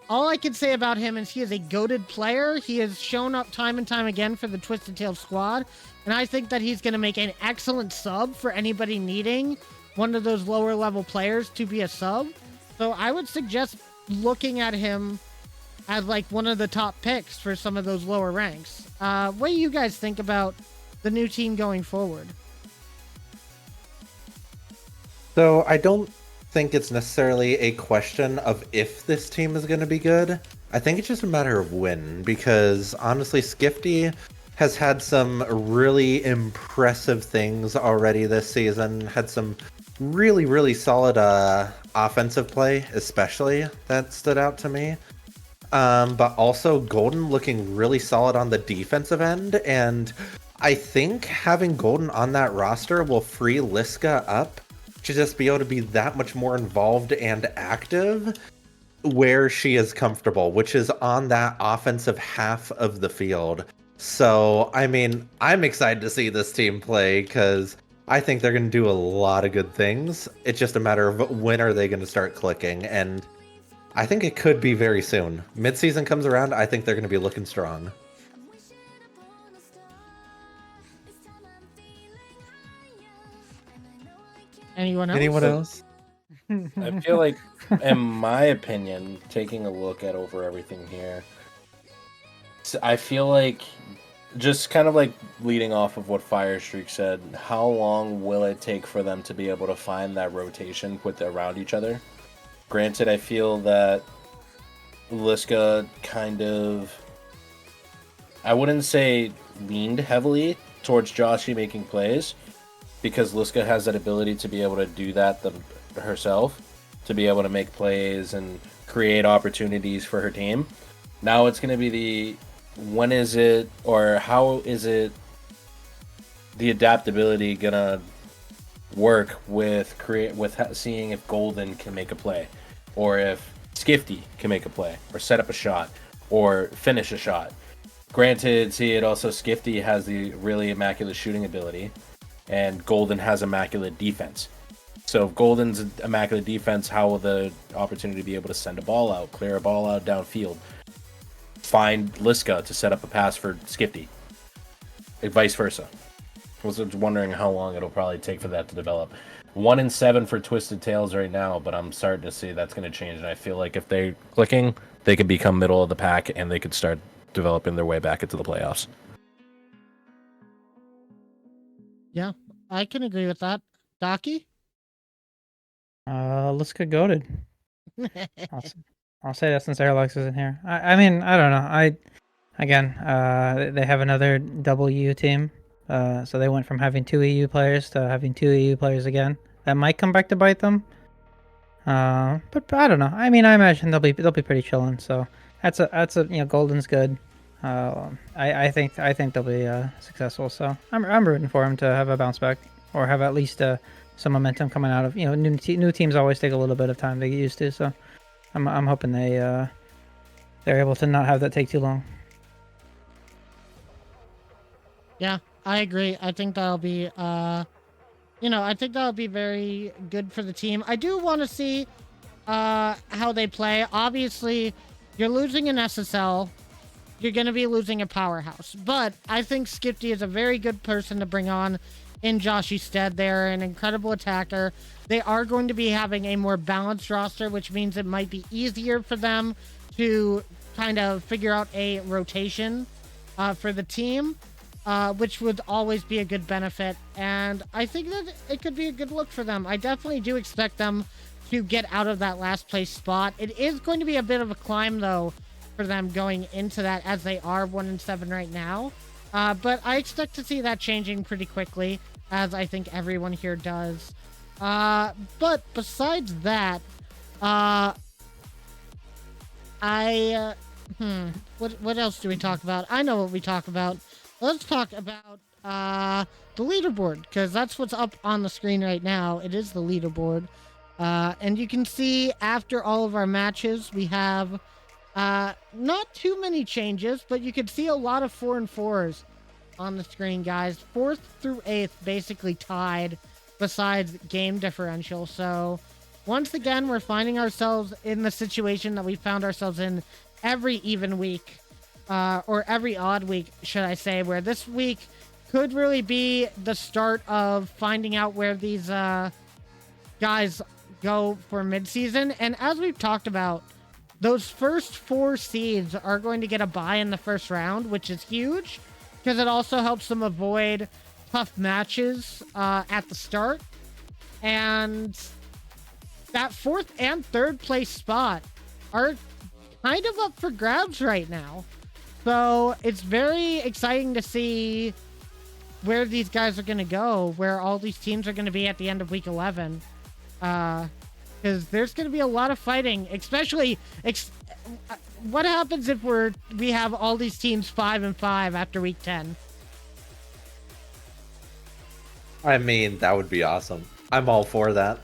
all I can say about him is he is a goated player. He has shown up time and time again for the Twisted Tail squad, and I think that he's going to make an excellent sub for anybody needing one of those lower level players to be a sub. So I would suggest looking at him as like one of the top picks for some of those lower ranks. What do you guys think about the new team going forward?
So I don't think it's necessarily a question of if this team is going to be good. I think it's just a matter of when, because honestly, Skifty has had some really impressive things already this season. Had some really, really solid offensive play, especially, that stood out to me. But also Golden looking really solid on the defensive end, and I think having Golden on that roster will free Liska up to just be able to be that much more involved and active where she is comfortable, which is on that offensive half of the field. So, I mean, I'm excited to see this team play because I think they're going to do a lot of good things. It's just a matter of when are they going to start clicking, and I think it could be very soon. Mid-season comes around, I think they're going to be looking strong.
Anyone else?
Anyone else?
I feel like, in my opinion, taking a look at over everything here, I feel like, just kind of like leading off of what Firestreak said, how long will it take for them to be able to find that rotation with around each other? Granted, I feel that Liska kind of, I wouldn't say leaned heavily towards Joshi making plays, because Liska has that ability to be able to do that herself, to be able to make plays and create opportunities for her team. Now it's going to be when is it, or how is it, the adaptability going to work with seeing if Golden can make a play, or if Skifty can make a play, or set up a shot, or finish a shot. Granted, see, it also, Skifty has the really immaculate shooting ability, and Golden has immaculate defense. So if Golden's immaculate defense, how will the opportunity be able to send a ball out, clear a ball out downfield, find Liska to set up a pass for Skifty, and vice versa? I was wondering how long it'll probably take for that to develop. 1 in 7 for Twisted Tales right now, but I'm starting to see that's going to change, and I feel like if they're clicking, they could become middle of the pack, and they could start developing their way back into the playoffs.
Yeah, I can agree with that. Docky?
Let's get goated. I'll say that since Airlox isn't here. I mean, I don't know. They have another double EU team. So they went from having 2 EU players to having 2 EU players again. That might come back to bite them. But I don't know. I mean, I imagine they'll be pretty chilling. So that's a Golden's good. I think they'll be successful. So I'm rooting for them to have a bounce back, or have at least some momentum coming out of, new teams always take a little bit of time to get used to. So I'm hoping they're able to not have that take too long.
Yeah, I agree. I think that'll be I think that would be very good for the team. I do want to see how they play. Obviously, you're losing an SSL. You're going to be losing a powerhouse. But I think Skipty is a very good person to bring on in Joshy's stead. They're an incredible attacker. They are going to be having a more balanced roster, which means it might be easier for them to kind of figure out a rotation for the team, which would always be a good benefit. And I think that it could be a good look for them. I definitely do expect them to get out of that last place spot. It is going to be a bit of a climb, though, for them going into that, as they are 1-7 right now. But I expect to see that changing pretty quickly, as I think everyone here does. But besides that, what else do we talk about? I know what we talk about. Let's talk about the leaderboard, because that's what's up on the screen right now. It is the leaderboard. And you can see after all of our matches, we have not too many changes, but you can see a lot of 4 and 4s on the screen, guys. 4th through 8th basically tied, besides game differential. So once again, we're finding ourselves in the situation that we found ourselves in every even week, or every odd week, should I say, where this week could really be the start of finding out where these guys go for midseason. And as we've talked about, those first 4 seeds are going to get a bye in the first round, which is huge, because it also helps them avoid tough matches at the start. And that 4th and 3rd place spot are kind of up for grabs right now. So it's very exciting to see where these guys are going to go, where all these teams are going to be at the end of week 11. Because there's going to be a lot of fighting, especially what happens if we have all these teams 5 and 5 after week 10?
I mean, that would be awesome. I'm all for that.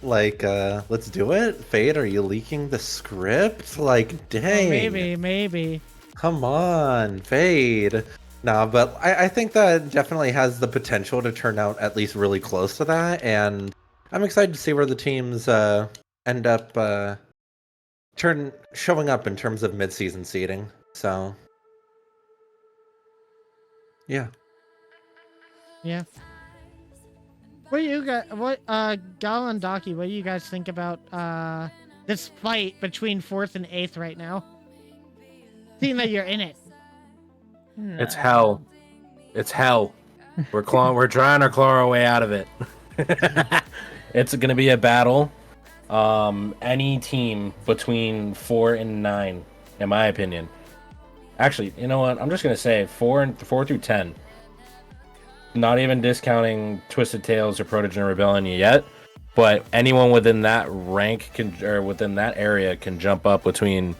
Like, let's do it. Fade, are you leaking the script? Like, dang.
Maybe.
Come on, Fade. Nah, but I think that definitely has the potential to turn out at least really close to that, and I'm excited to see where the teams end up showing up in terms of mid-season seeding. So, yeah.
What do you guys, Gala and Daki, what do you guys think about this fight between 4th and 8th right now? Seeing that you're in it.
It's hell. It's hell. We're trying to claw our way out of it. It's gonna be a battle. Any team between 4 and 9, in my opinion. Actually, you know what? I'm just gonna say 4 through 10. Not even discounting Twisted Tales or Protogen Rebellion yet, but anyone within that rank within that area can jump up from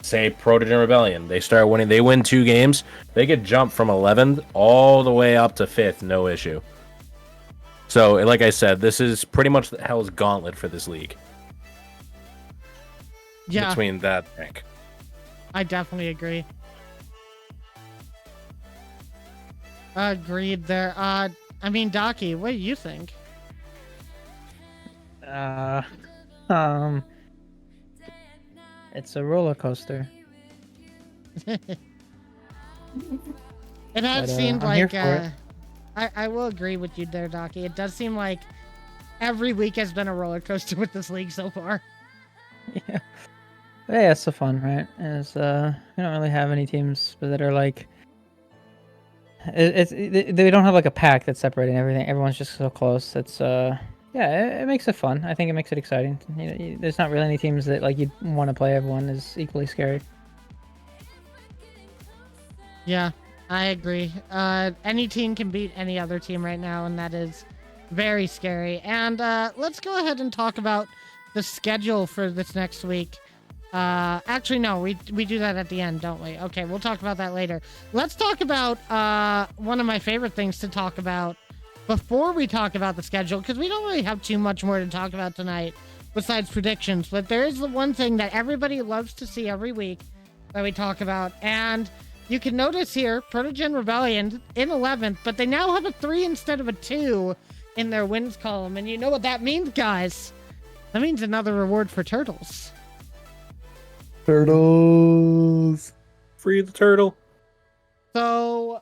say Protogen Rebellion. They start winning. They win 2 games. They could jump from 11th all the way up to 5th, no issue. So, like I said, this is pretty much the Hell's Gauntlet for this league.
Yeah.
Between that rank.
I definitely agree. Agreed there. I mean, Daki, what do you think?
It's a roller coaster.
It has seemed
I'm here
like
for it.
I will agree with you there, Daki. It does seem like every week has been a roller coaster with this league so far.
Yeah. But yeah, it's so fun, right? Is we don't really have any teams that are like they don't have like a pack that's separating everything. Everyone's just so close. It's yeah, it makes it fun. I think it makes it exciting. There's not really any teams that like you want to play. Everyone is equally scary.
Yeah, I agree. Any team can beat any other team right now, and that is very scary. And let's go ahead and talk about the schedule for this next week. Actually, no, we do that at the end, don't we? Okay, we'll talk about that later. Let's talk about one of my favorite things to talk about before we talk about the schedule, because we don't really have too much more to talk about tonight besides predictions. But there is the one thing that everybody loves to see every week that we talk about, and you can notice here, Protogen Rebellion in 11th, but they now have a 3 instead of a 2 in their wins column. And you know what that means, guys? That means another reward for Turtles.
Turtles.
Free the turtle.
So,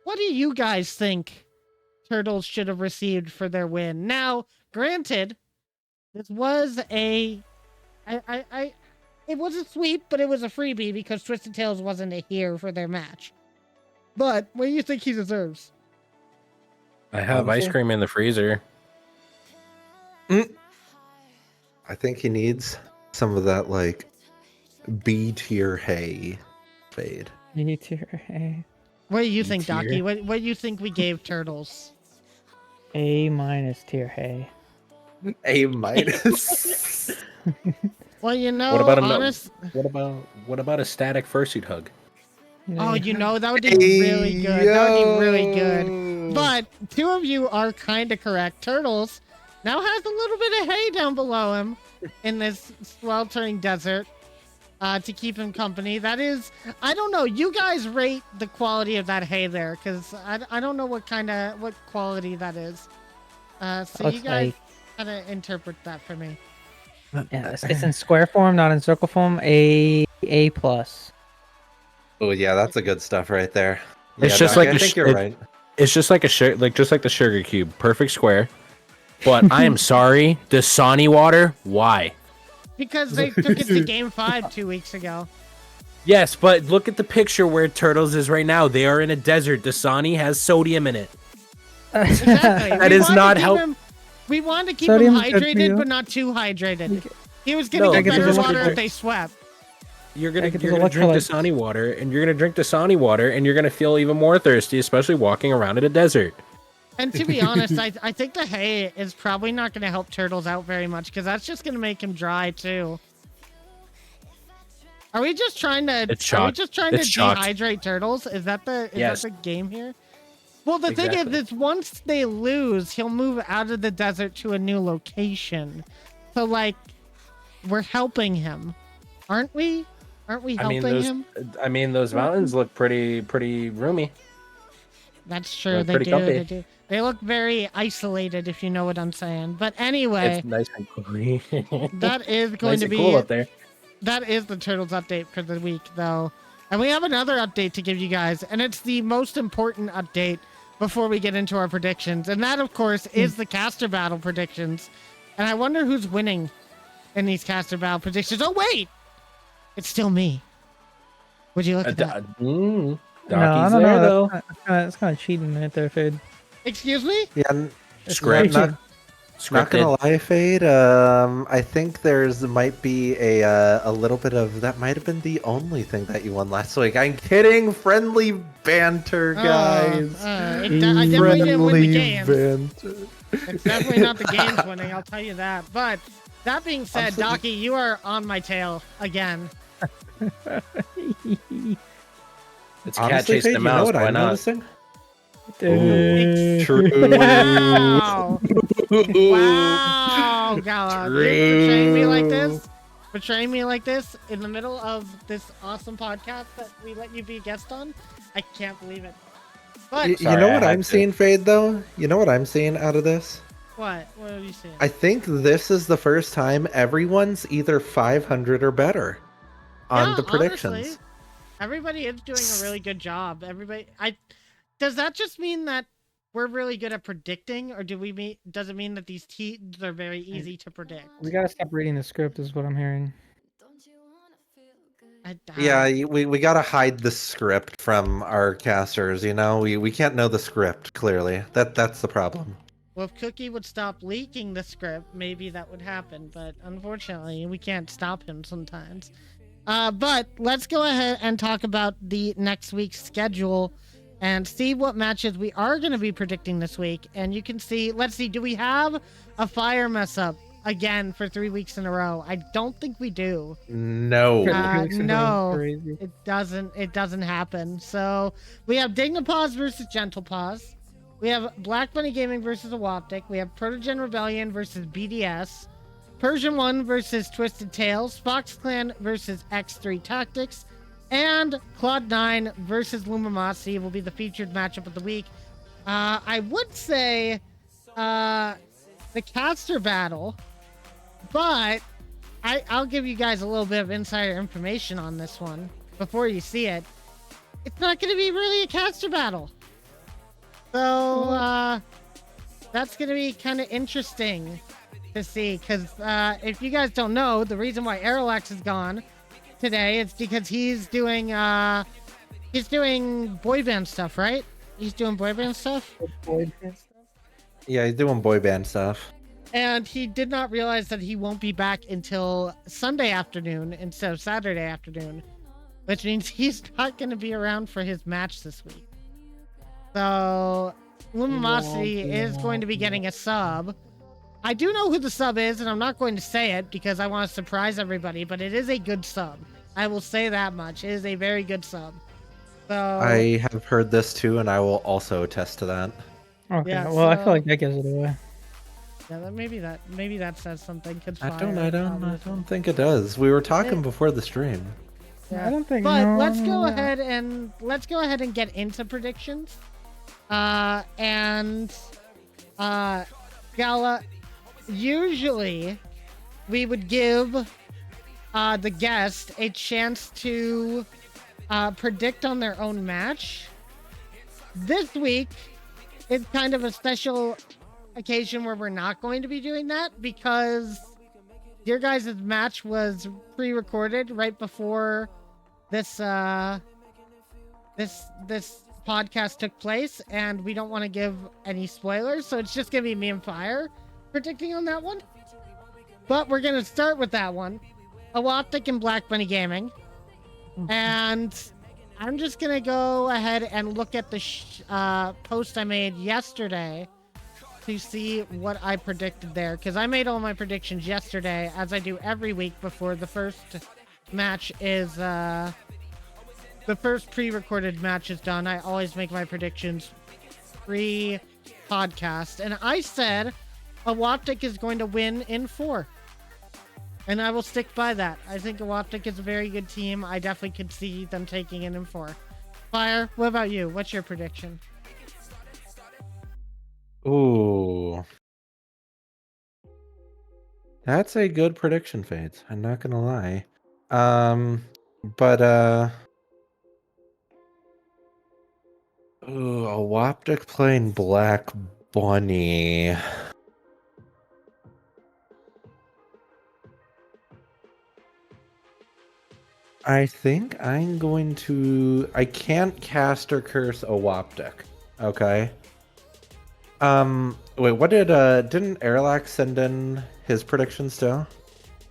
what do you guys think Turtles should have received for their win? Now, granted, this was it was a sweep, but it was a freebie because Twisted Tails wasn't here for their match. But what do you think he deserves?
I have ice cream in the freezer.
I think he needs some of that like B tier hay fade.
Me tier A.
What do you think,
tier.
Docky? What do you think we gave Turtles?
A minus tier hay.
A minus.
Well, you know,
What about
honest...
what about a static fursuit hug?
Oh, you know, that would be really good. That would be really good. But two of you are kind of correct. Turtles now has a little bit of hay down below him in this sweltering desert to keep him company. That is, I don't know. You guys rate the quality of that hay there, because I don't know what quality that is. So you guys kind of interpret that for me.
Yeah, it's in square form, not in circle form. A plus.
Oh yeah, that's a good stuff right there.
It's
Yeah,
just
Doc,
like
I think you're right.
It's just like just like the sugar cube, perfect square. But I am sorry, Dasani water. Why?
Because they took it to Game 5 2 weeks ago.
Yes, but look at the picture where Turtles is right now. They are in a desert. Dasani has sodium in it.
Exactly.
That is not help.
We wanted to keep
Sodium
him
is good for
hydrated,
you.
but not too hydrated. He was going to
No,
get
because
better
it's
water
electrolyte.
if they swept.
You're gonna
Like, it's
drink
electrolytes.
Dasani water, and you're gonna drink Dasani water, and you're gonna feel even more thirsty, especially walking around in a desert.
And to be honest, I think the hay is probably not going to help Turtles out very much, because that's just going to make him dry too. Are we just trying to?
It's
Are we
shocked.
just trying to
It's shocked.
dehydrate Turtles? Is that the
Yes.
game here? Well, the thing
Exactly.
is once they lose, he'll move out of the desert to a new location. So like, we're helping him, aren't we? Aren't we helping him?
I mean, those mountains look pretty roomy.
That's true.
They're
They
pretty
do.
comfy.
They do. They look very isolated, if you know what I'm saying. But anyway,
It's nice and cool.
that is going
nice
to
and
be
cool up there.
that is the Turtles update for the week, though. And we have another update to give you guys, and it's the most important update before we get into our predictions. And that, of course, is the caster battle predictions. And I wonder who's winning in these caster battle predictions. Oh, wait! It's still me. Would you look at that?
No, I
Dockie's
don't
there,
know.
though.
That's kind of cheating right there, Fade.
Excuse me?
Yeah,
Script.
not
Scripted.
gonna lie, Fade. I think might be a little bit of that. Might have been the only thing that you won last week. I'm kidding. Friendly banter, guys.
I definitely didn't win the games.
banter.
It's definitely not the games winning, I'll tell you that. But that being said,
Absolutely.
Docky, you are on my tail again.
It's a cat
Honestly,
chasing
Fade,
a
you know
mouse.
what
Why
I'm
not?
noticing?
Dude.
Wow. Wow, Gala. You're betraying me like this? Betraying me like this in the middle of this awesome podcast that we let you be a guest on? I can't believe it. But
You
Sorry,
know
I
what
had
I'm
to.
seeing, Fade, though? You know what I'm seeing out of this?
what? What are you saying?
I think this is the first time everyone's either 500 or better on
Yeah,
the predictions.
honestly, everybody is doing a really good job. Does that just mean that we're really good at predicting, or does it mean that these teams are very easy to predict?
We gotta stop reading the script, is what I'm hearing.
Yeah, we gotta hide the script from our casters. You know, we can't know the script clearly. That's the problem.
Well, if Cookie would stop leaking the script, maybe that would happen. But unfortunately, we can't stop him sometimes. But let's go ahead and talk about the next week's schedule and see what matches we are going to be predicting this week. And you can see, let's see, do we have a fire mess up again for 3 weeks in a row? I don't think we do.
No.
No.
Crazy.
It doesn't happen. So we have Dignapause versus Gentle Paws. We have Black Bunny Gaming versus Awoptic. We have Protogen Rebellion versus BDS. Persian 1 versus Twisted Tails. Fox Clan versus X3 Tactics. And Cloud9 versus Lumamasi will be the featured matchup of the week. I would say the caster battle, but I'll give you guys a little bit of insider information on this one before you see it. It's not going to be really a caster battle. So that's going to be kind of interesting to see, because if you guys don't know, the reason why Aerolex is gone today is because he's doing boy band stuff, right? He's doing boy band stuff.
Yeah, he's doing boy band stuff.
And he did not realize that he won't be back until Sunday afternoon instead of Saturday afternoon, which means he's not going to be around for his match this week. So Lumamasi is going to be getting a sub. I do know who the sub is, and I'm not going to say it because I want to surprise everybody, but it is a good sub. I will say that much. It is a very good sub. So
I have heard this too, and I will also attest to that.
Okay.
Yeah,
Well, I
so-
feel like that gives it away.
yeah, maybe that says something.
I don't think it does. We were talking before the stream.
I don't think.
But
no,
let's go
no.
ahead and get into predictions. Gala, usually we would give the guest a chance to predict on their own match. This week is kind of a special occasion where we're not going to be doing that because your guys' match was pre-recorded right before this podcast took place, and we don't want to give any spoilers, so it's just gonna be me and Fire predicting on that one. But we're gonna start with that one, Awaptic and Black Bunny Gaming, and I'm just gonna go ahead and look at the post I made yesterday to see what I predicted there, because I made all my predictions yesterday, as I do every week before the first match is the first pre-recorded match is done. I always make my predictions pre-podcast, and I said Awaptic is going to win in 4, and I will stick by that. I think Awaptic is a very good team. I definitely could see them taking it in 4. Fire, what about you? What's your prediction?
Ooh. That's a good prediction, Fades. I'm not gonna lie. Ooh, Awaptic playing Black Bunny. I think I'm going to... I can't cast or curse Awaptic. Okay. Wait, what didn't Airlax send in his predictions too?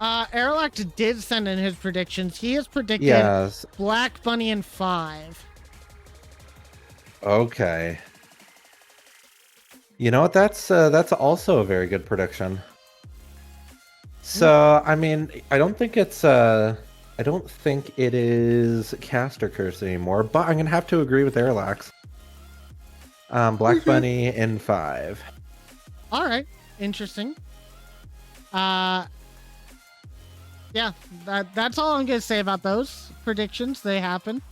Airlax did send in his predictions. He has predicted
Yes.
Black Bunny in 5.
Okay. You know what? That's also a very good prediction. So, I mean, I don't think it is Caster Curse anymore, but I'm gonna have to agree with Airlax. Black Bunny in 5.
All right, interesting. Yeah, that's all I'm gonna say about those predictions. They happen.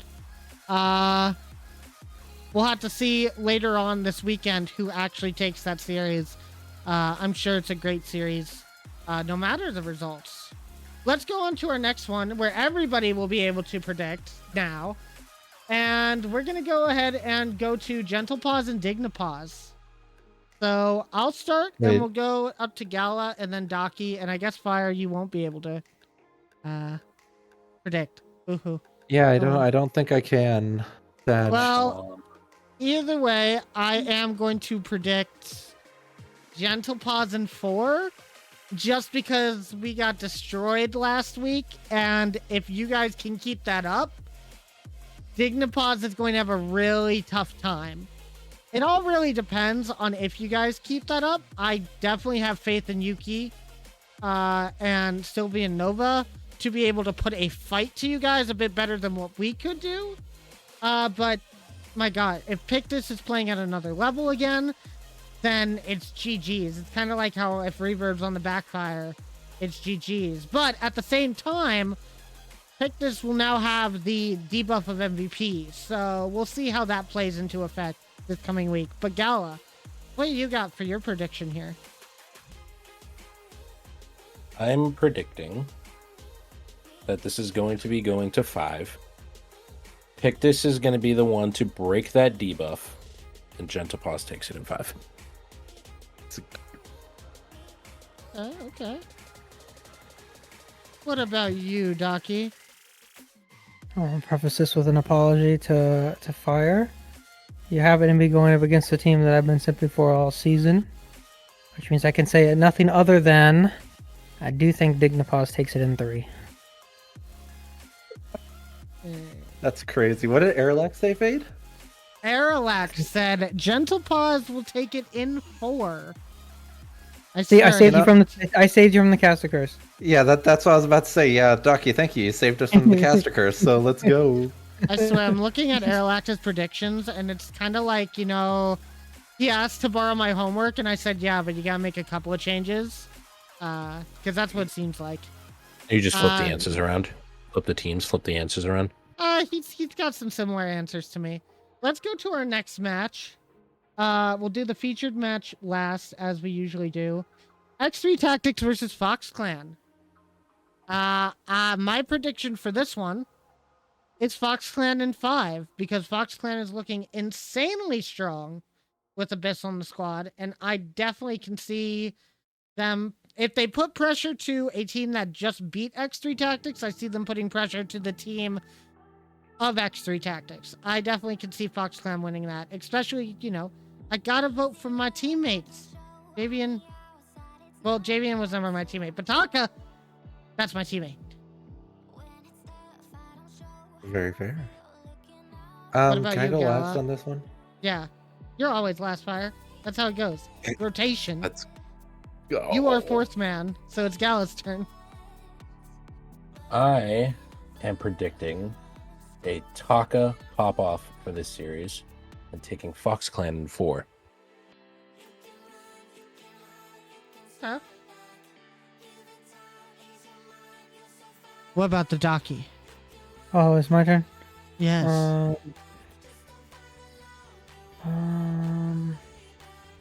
We'll have to see later on this weekend who actually takes that series. I'm sure it's a great series, no matter the results. Let's go on to our next one, where everybody will be able to predict now. And we're going to go ahead and go to Gentle Pause and Dignapause. So I'll start,
Wait.
and we'll go up to Gala, and then Daki, and I guess Fire, you won't be able to predict. Woohoo.
Yeah, I don't think I can. Sad.
Well, either way, I am going to predict Gentle Pause in 4, just because we got destroyed last week, and if you guys can keep that up, Dignapause is going to have a really tough time. It all really depends on if you guys keep that up. I definitely have faith in Yuki and Sylvie and Nova to be able to put a fight to you guys a bit better than what we could do. But my god, if Pictus is playing at another level again, then it's GG's. It's kind of like how if Reverb's on the backfire, it's GG's. But at the same time, Pictus will now have the debuff of MVP, so we'll see how that plays into effect this coming week. But Gala, what do you got for your prediction here?
I'm predicting that this is going to be going to 5. Pictus is going to be the one to break that debuff, and Gentle Paws takes it in 5.
Okay. What about you, Docky?
I want to preface this with an apology to Fire. You happen to be going up against a team that I've been simping for all season, which means I can say nothing other than I do think Dignipause takes it in 3.
That's crazy. What did Airlax say, Fade?
Aralax said Gentle Paws will take it in 4.
See, I
swear,
saved you from the caster curse.
Yeah, that's what I was about to say. Yeah, Ducky, thank you. You saved us from the caster curse, so let's go.
I swear, I'm looking at Aralax's predictions, and it's kind of like, he asked to borrow my homework, and I said, yeah, but you gotta make a couple of changes. Because that's what it seems like.
You just flip the answers around. Flip the teams, flip the answers around.
He's got some similar answers to me. Let's go to our next match. We'll do the featured match last, as we usually do. X3 Tactics versus Fox Clan. My prediction for this one is Fox Clan in 5, because Fox Clan is looking insanely strong with Abyss on the squad, and I definitely can see them, if they put pressure to a team that just beat X3 Tactics, I see them putting pressure to the team of X3 Tactics. I definitely can see Fox Clan winning that, especially, I gotta vote for my teammates. Javian was never my teammate, but Taka, that's my teammate.
Very fair.
What about
Can I
you,
go
Gala?
last on this one?
Yeah, you're always last, Fire. That's how it goes. Rotation.
Let's go.
You are fourth man, so it's Gala's turn.
I am predicting a Taka pop-off for this series and taking Fox Clan in 4.
Huh? What about the Docky?
Oh, it's my turn?
Yes.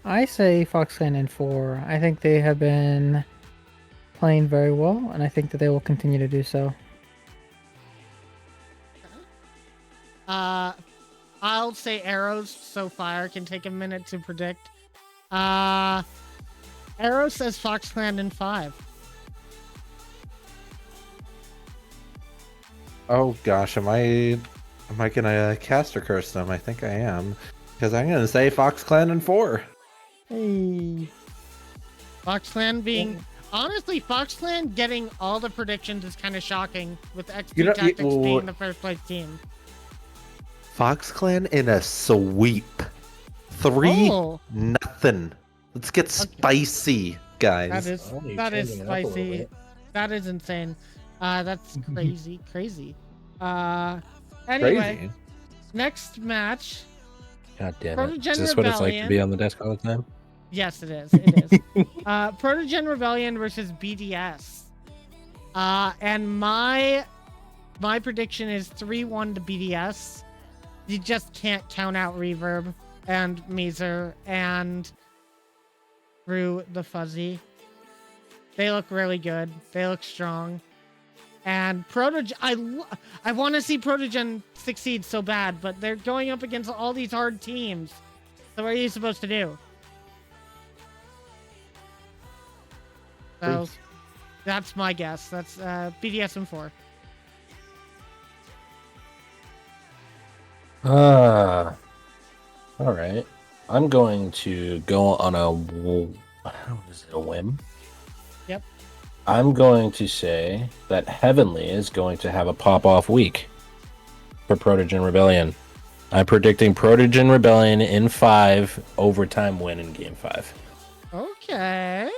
I say Fox Clan in 4. I think they have been playing very well, and I think that they will continue to do so.
I'll say Arrows, so Fire can take a minute to predict. Arrow says Fox Clan in 5.
Oh gosh, am I gonna caster curse them? I think I am, because I'm gonna say Fox Clan in 4.
Hey.
Fox Clan being... Honestly, Fox Clan getting all the predictions is kind of shocking, with XP Tactics being the first place team.
Fox Clan in a sweep. 3-0. Let's get spicy, guys.
That is spicy. That is insane. That's crazy. Anyway,
Crazy.
next match.
God damn it.
Protogen
Is this what it's like to
Rebellion.
be on the desk all the time?
Yes, it is. It is. Protogen Rebellion versus BDS. And my prediction is 3-1 to BDS. You just can't count out Reverb and Meezer and Rue the Fuzzy. They look really good. They look strong. And Protogen, I want to see Protogen succeed so bad, but they're going up against all these hard teams. So what are you supposed to do? So that's my guess. That's BDS in 4.
All right. I'm going to go on a whim.
Yep.
I'm going to say that Heavenly is going to have a pop-off week for Protogen Rebellion. I'm predicting Protogen Rebellion in 5, overtime win in Game 5.
Okay.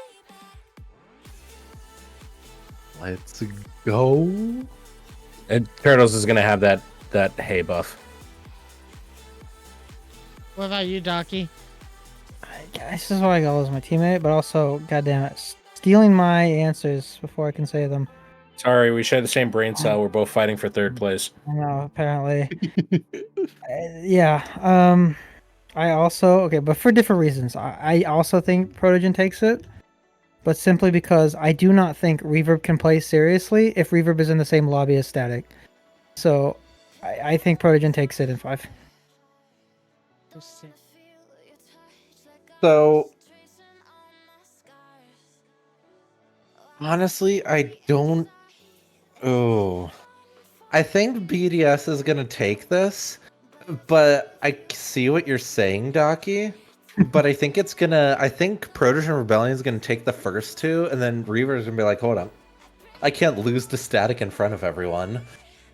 Let's go.
And Turtles is going to have that hay buff.
What about you, Docky?
This is why I got as my teammate, but also, goddamn it, stealing my answers before I can say them.
Sorry, we share the same brain cell. We're both fighting for third place.
I know, apparently. Yeah. I also but for different reasons. I also think Protogen takes it, but simply because I do not think Reverb can play seriously if Reverb is in the same lobby as Static. So I think Protogen takes it in 5.
So honestly, I don't. Oh, I think BDS is gonna take this, but I see what you're saying, Docky. But I think it's gonna. I think Protogen Rebellion is gonna take the first two, and then Reaver's gonna be like, "Hold on, I can't lose to Static in front of everyone,"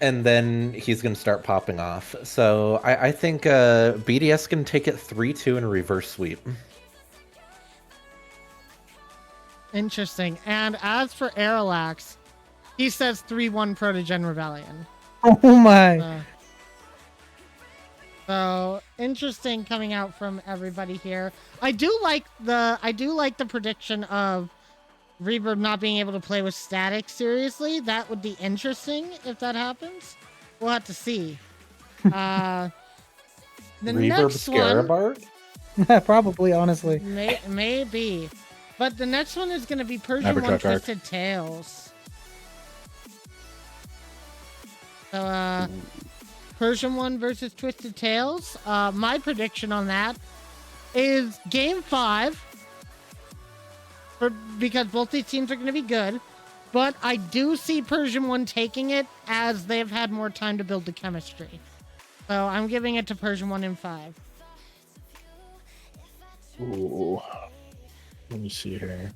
and then he's gonna start popping off. So I think BDS can take it 3-2 in a reverse sweep.
Interesting. And as for Aerolax, he says 3-1 Protogen Rebellion.
Oh my!
So interesting coming out from everybody here. I do like the prediction of Reverb not being able to play with Static seriously. That would be interesting if that happens. We'll have to see. The
Reverb
next one,
Scarabark?
Probably, honestly.
maybe, but the next one is going to be Persian One
Cybertruck Arc.
Twisted Tales. So Persian One versus Twisted Tales. My prediction on that is Game 5. Because both these teams are going to be good. But I do see Persian One taking it as they've had more time to build the chemistry. So I'm giving it to Persian One in 5.
Ooh. Let me see here.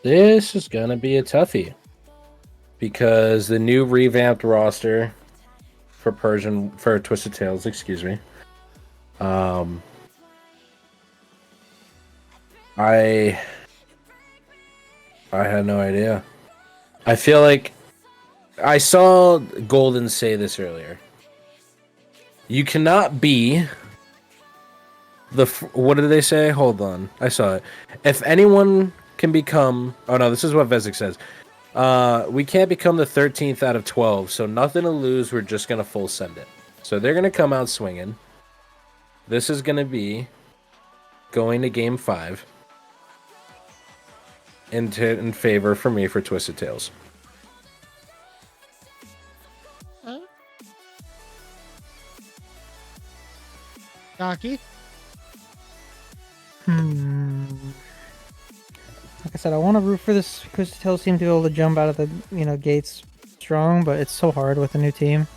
This is gonna be a toughie. Because the new revamped roster for Twisted Tales, excuse me. I had no idea. I feel like I saw Golden say this earlier. You cannot be what did they say? Hold on. I saw it. If anyone can become... Oh, no, this is what Vezic says. We can't become the 13th out of 12, so nothing to lose. We're just going to full send it. So they're going to come out swinging. This is going to be going to Game 5 in favor for me for Twisted Tales.
Docky?
Like I said, I want to root for this Twisted Tales team to be able to jump out of the gates strong, but it's so hard with a new team.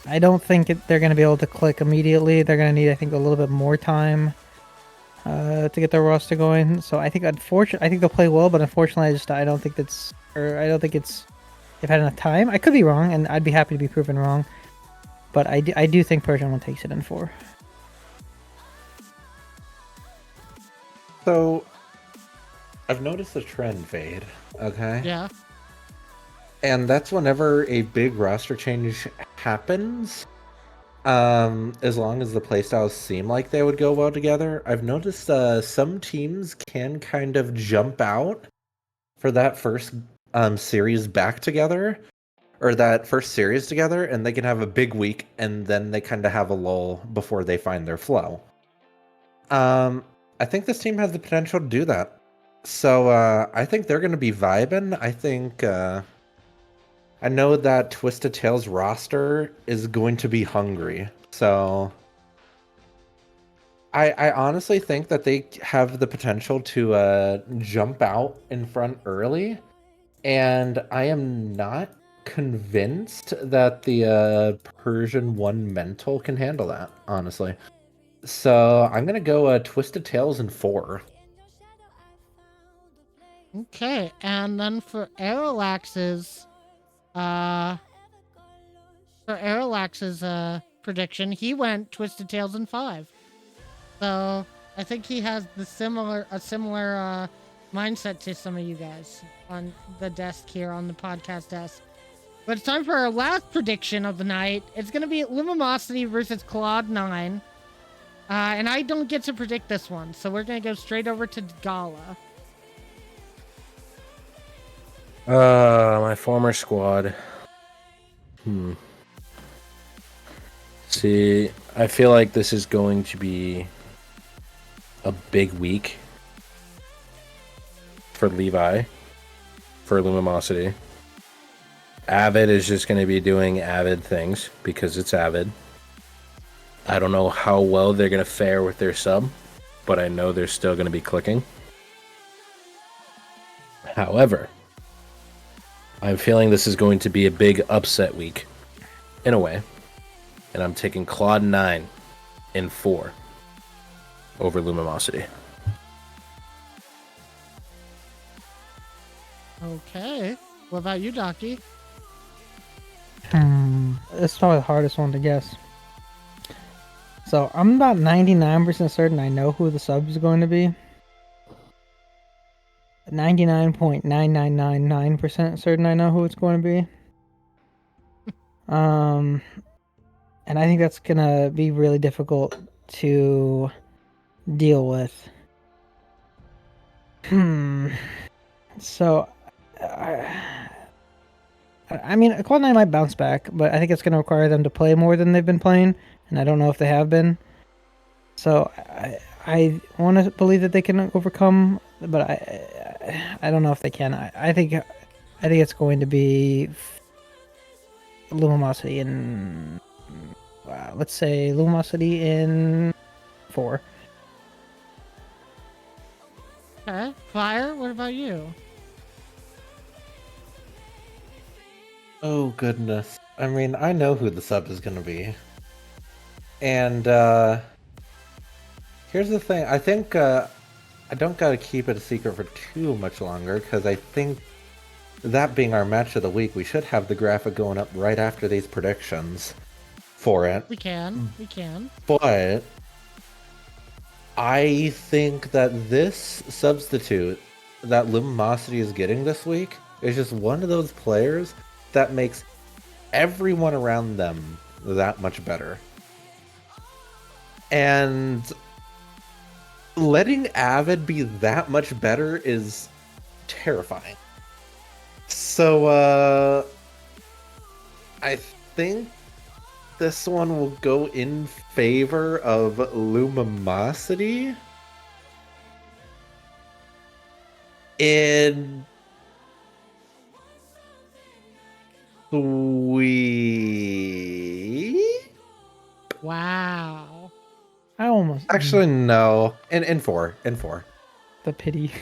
I don't think they're going to be able to click immediately. They're going to need, I think, a little bit more time to get their roster going. So I think they'll play well, but unfortunately, I don't think they've had enough time. I could be wrong, and I'd be happy to be proven wrong. But I do think Persian One takes it in 4.
So, I've noticed a trend fade, okay?
Yeah.
And that's whenever a big roster change happens, as long as the playstyles seem like they would go well together. I've noticed some teams can kind of jump out for that first series back together, or that first series together, and they can have a big week, and then they kind of have a lull before they find their flow. I think this team has the potential to do that. So I think they're going to be vibing. I think I know that Twisted Tales roster is going to be hungry. So I honestly think that they have the potential to jump out in front early. And I am not convinced that the Persian One mental can handle that, honestly. So I'm going to go Twisted Tales in 4.
Okay, and then for Aerolax's prediction, he went Twisted Tales in 5. So I think he has a similar mindset to some of you guys on the desk here on the podcast desk. But it's time for our last prediction of the night. It's going to be Lumosity versus Claude 9. And I don't get to predict this one, so we're going to go straight over to Gala.
My former squad. See, I feel like this is going to be a big week for Levi, for Lumimosity. Avid is just going to be doing Avid things because it's Avid. I don't know how well they're going to fare with their sub, but I know they're still going to be clicking. However, I'm feeling this is going to be a big upset week, in a way. And I'm taking Claude 9 in 4 over Lumimosity.
Okay. What about you, Docky?
It's probably the hardest one to guess. So I'm about 99% certain I know who the sub is going to be. 99.9999% certain I know who it's going to be. And I think that's gonna be really difficult to deal with. So, I mean, Cloud9 might bounce back, but I think it's gonna require them to play more than they've been playing, and I don't know if they have been. So I want to believe that they can overcome, but I don't know if they can. I think it's going to be Lumosity in let's say Lumosity in 4.
Okay. Fire, what about you?
Oh, goodness. I mean, I know who the sub is going to be. And, here's the thing. I think, I don't gotta keep it a secret for too much longer, because I think that being our match of the week, we should have the graphic going up right after these predictions for it.
We can.
But I think that this substitute that Lumimosity is getting this week is just one of those players that makes everyone around them that much better. And letting Avid be that much better is terrifying. So, I think this one will go in favor of Lumimosity. In 3.
Wow.
I almost
Actually, no. In 4.
the pity.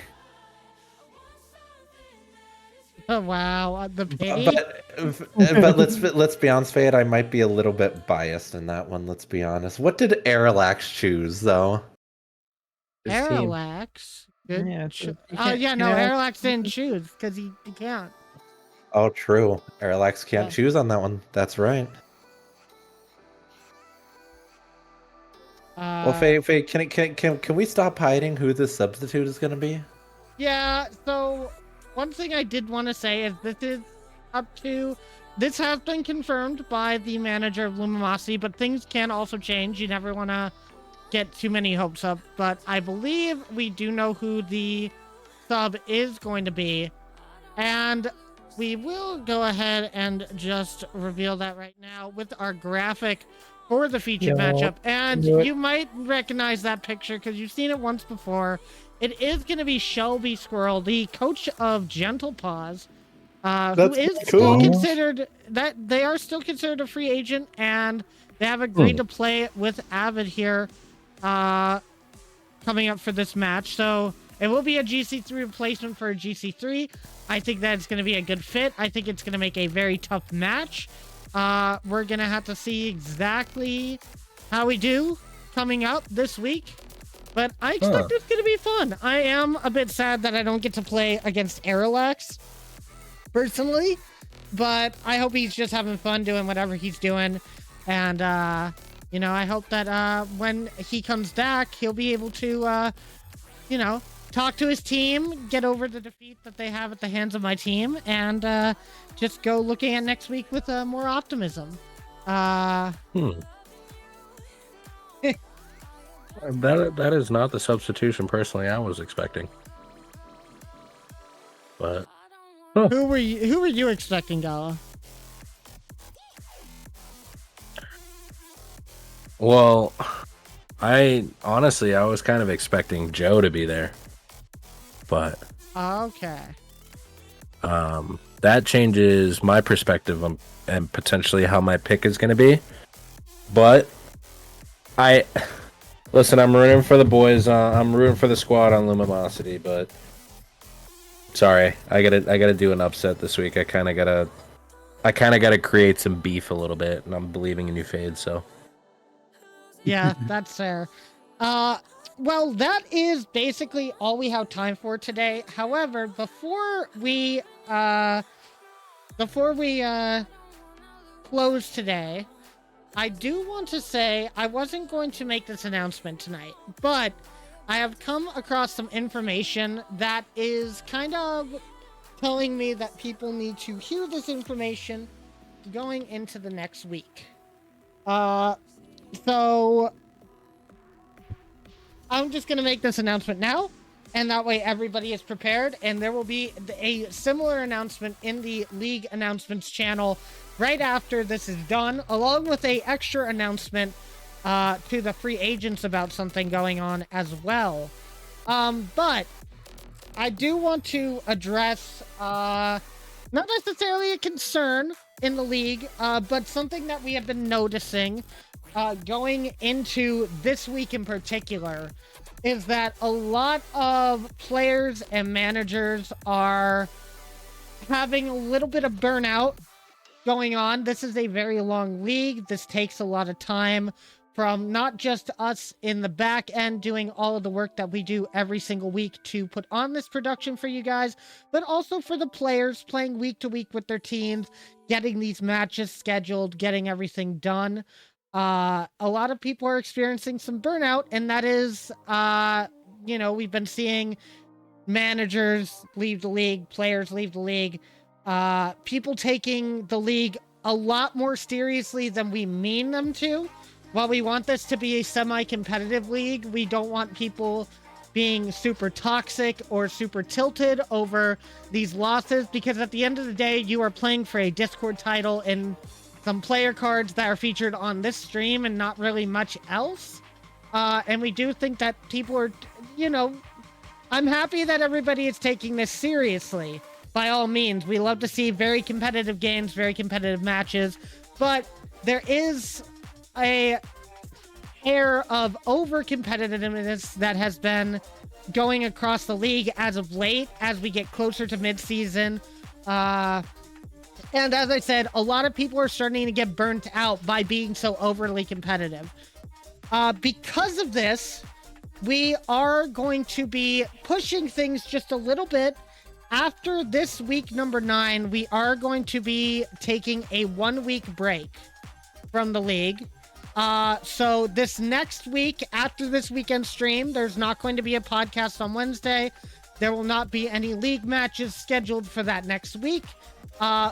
Oh, wow. The pity.
But let's be honest, Fade. I might be a little bit biased in that one. Let's be honest. What did Arilax choose, though?
His team.
Parallax. Good.
Yeah,
Parallax didn't choose because he can't.
Oh, true. Arilax can't
Yeah.
choose on that one. That's right. Well, Faye, can we stop hiding who this substitute is going to be?
Yeah, so one thing I did want to say is this has been confirmed by the manager of Lumimosity, but things can also change. You never want to get too many hopes up, but I believe we do know who the sub is going to be, and we will go ahead and just reveal that right now with our graphic for the featured matchup. And you might recognize that picture because you've seen it once before. It is going to be Shelby Squirrel, the coach of Gentle Paws, who is still considered a free agent, and they have agreed to play with Avid here coming up for this match. So it will be a GC3 replacement for a GC3. I think that it's going to be a good fit. I think it's going to make a very tough match. We're going to have to see exactly how we do coming up this week. But I expect it's going to be fun. I am a bit sad that I don't get to play against Arilax, personally. But I hope he's just having fun doing whatever he's doing. And, I hope that when he comes back, he'll be able to, talk to his team, get over the defeat that they have at the hands of my team, and just go looking at next week with more optimism.
That is not the substitution personally I was expecting. But Huh.
Who were you expecting, Gala?
Well, I was kind of expecting Joe to be there, but
Okay.
that changes my perspective on, and potentially how my pick is going to be. But listen, I'm rooting for the boys. I'm rooting for the squad on Luminosity, but sorry, I gotta do an upset this week. I kind of gotta create some beef a little bit, and I'm believing in you, Fade. So
Yeah, that's fair. Well, that is basically all we have time for today. However, before we close today, I do want to say I wasn't going to make this announcement tonight, but I have come across some information that is kind of telling me that people need to hear this information going into the next week. So I'm just going to make this announcement now, and that way everybody is prepared, and there will be a similar announcement in the League Announcements channel right after this is done, along with a extra announcement to the free agents about something going on as well. But I do want to address not necessarily a concern in the league, but something that we have been noticing going into this week in particular is that a lot of players and managers are having a little bit of burnout going on. This is a very long league. This takes a lot of time from not just us in the back end doing all of the work that we do every single week to put on this production for you guys, but also for the players playing week to week with their teams, getting these matches scheduled, getting everything done. A lot of people are experiencing some burnout, and that is, we've been seeing managers leave the league, players leave the league, people taking the league a lot more seriously than we mean them to. While we want this to be a semi-competitive league, we don't want people being super toxic or super tilted over these losses, because at the end of the day, you are playing for a Discord title and some player cards that are featured on this stream and not really much else. And we do think that people are, I'm happy that everybody is taking this seriously. By all means, we love to see very competitive games, very competitive matches, but there is a air of over competitiveness that has been going across the league as of late as we get closer to mid-season. And as I said, a lot of people are starting to get burnt out by being so overly competitive. Because of this, we are going to be pushing things just a little bit. After this week number 9, we are going to be taking a 1-week break from the league. So this next week, after this weekend stream, there's not going to be a podcast on Wednesday. There will not be any league matches scheduled for that next week.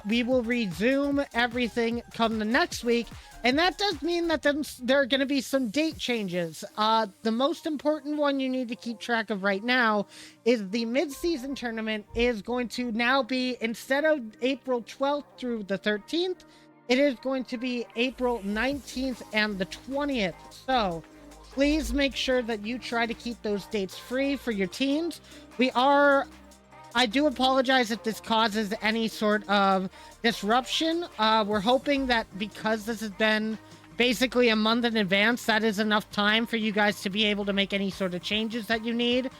We will resume everything come the next week, and that does mean that there are going to be some date changes. The most important one you need to keep track of right now is the mid-season tournament is going to now be, instead of April 12th through the 13th, it is going to be April 19th and the 20th. So please make sure that you try to keep those dates free for your teams. I do apologize if this causes any sort of disruption. We're hoping that because this has been basically a month in advance, that is enough time for you guys to be able to make any sort of changes that you need.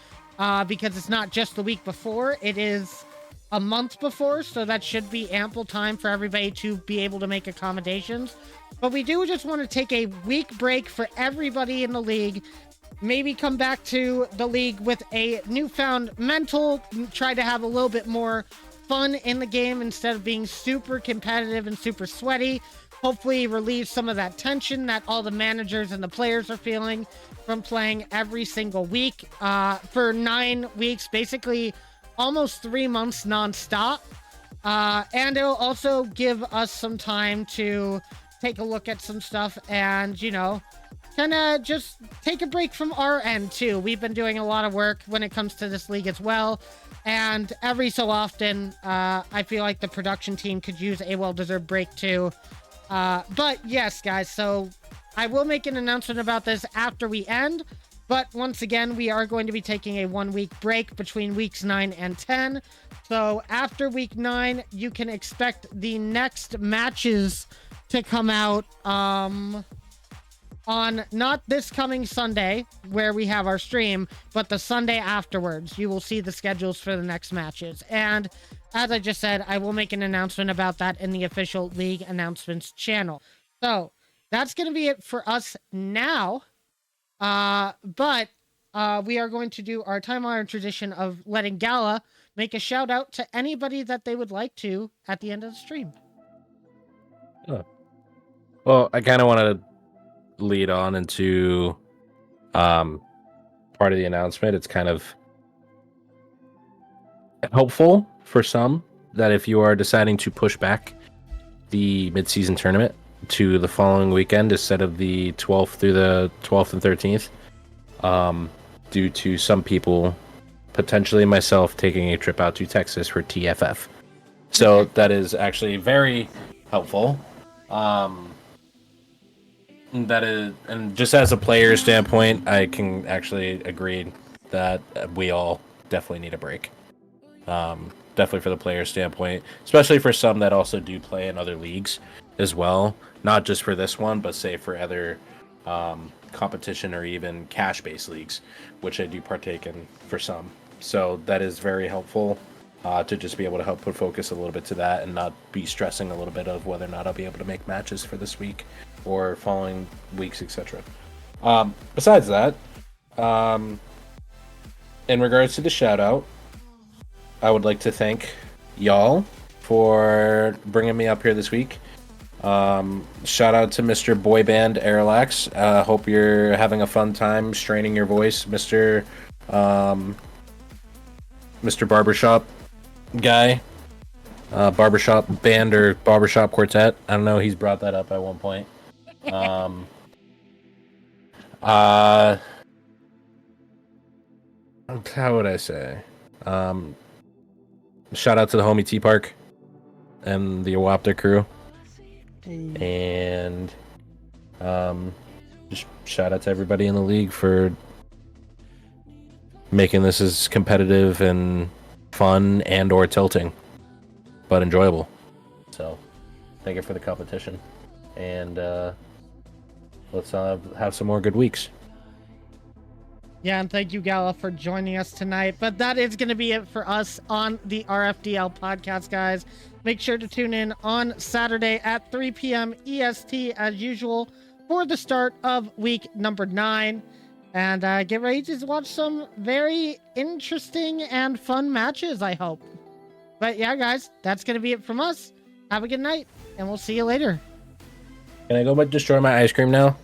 Because it's not just the week before, it is a month before, so that should be ample time for everybody to be able to make accommodations. But we do just want to take a week break for everybody in the league. Maybe come back to the league with a newfound mental, try to have a little bit more fun in the game instead of being super competitive and super sweaty. Hopefully relieve some of that tension that all the managers and the players are feeling from playing every single week for 9 weeks, basically almost 3 months nonstop. And it'll also give us some time to take a look at some stuff and, kind of just take a break from our end too. We've been doing a lot of work when it comes to this league as well. And every so often, I feel like the production team could use a well-deserved break too. But yes, guys, so I will make an announcement about this after we end. But once again, we are going to be taking a 1-week break between weeks 9 and 10. So after week 9, you can expect the next matches to come out on not this coming Sunday where we have our stream, but the Sunday afterwards. You will see the schedules for the next matches. And as I just said, I will make an announcement about that in the official league announcements channel. So that's going to be it for us now. But we are going to do our time-honored tradition of letting Gala make a shout out to anybody that they would like to at the end of the stream.
Well, I kind of want to lead on into part of the announcement. It's kind of helpful for some that if you are deciding to push back the mid-season tournament to the following weekend instead of the 12th through the 12th and 13th, due to some people, potentially myself, taking a trip out to Texas for TFF. So that is actually very helpful. That is, and just as a player standpoint, I can actually agree that we all definitely need a break. Definitely for the player standpoint, especially for some that also do play in other leagues as well, not just for this one, but say for other competition or even cash-based leagues, which I do partake in for some. So that is very helpful to just be able to help put focus a little bit to that and not be stressing a little bit of whether or not I'll be able to make matches for this week or following weeks, etc. Besides that, in regards to the shout out, I would like to thank y'all for bringing me up here this week. Shout out to Mr. Boyband Airlax. Hope you're having a fun time straining your voice, Mr. Barbershop guy. Barbershop band or barbershop quartet. I don't know. He's brought that up at one point. How would I say? Shout out to the homie T Park and the Awapta crew. And just shout out to everybody in the league for making this as competitive and fun and or tilting, but enjoyable. So thank you for the competition, and let's have some more good weeks.
Yeah, and thank you, Gala, for joining us tonight. But that is going to be it for us on the RFDL podcast, guys. Make sure to tune in on Saturday at 3 p.m. EST, as usual, for the start of week number 9. And get ready to watch some very interesting and fun matches, I hope. But yeah, guys, that's going to be it from us. Have a good night, and we'll see you later.
Can I go destroy my ice cream now?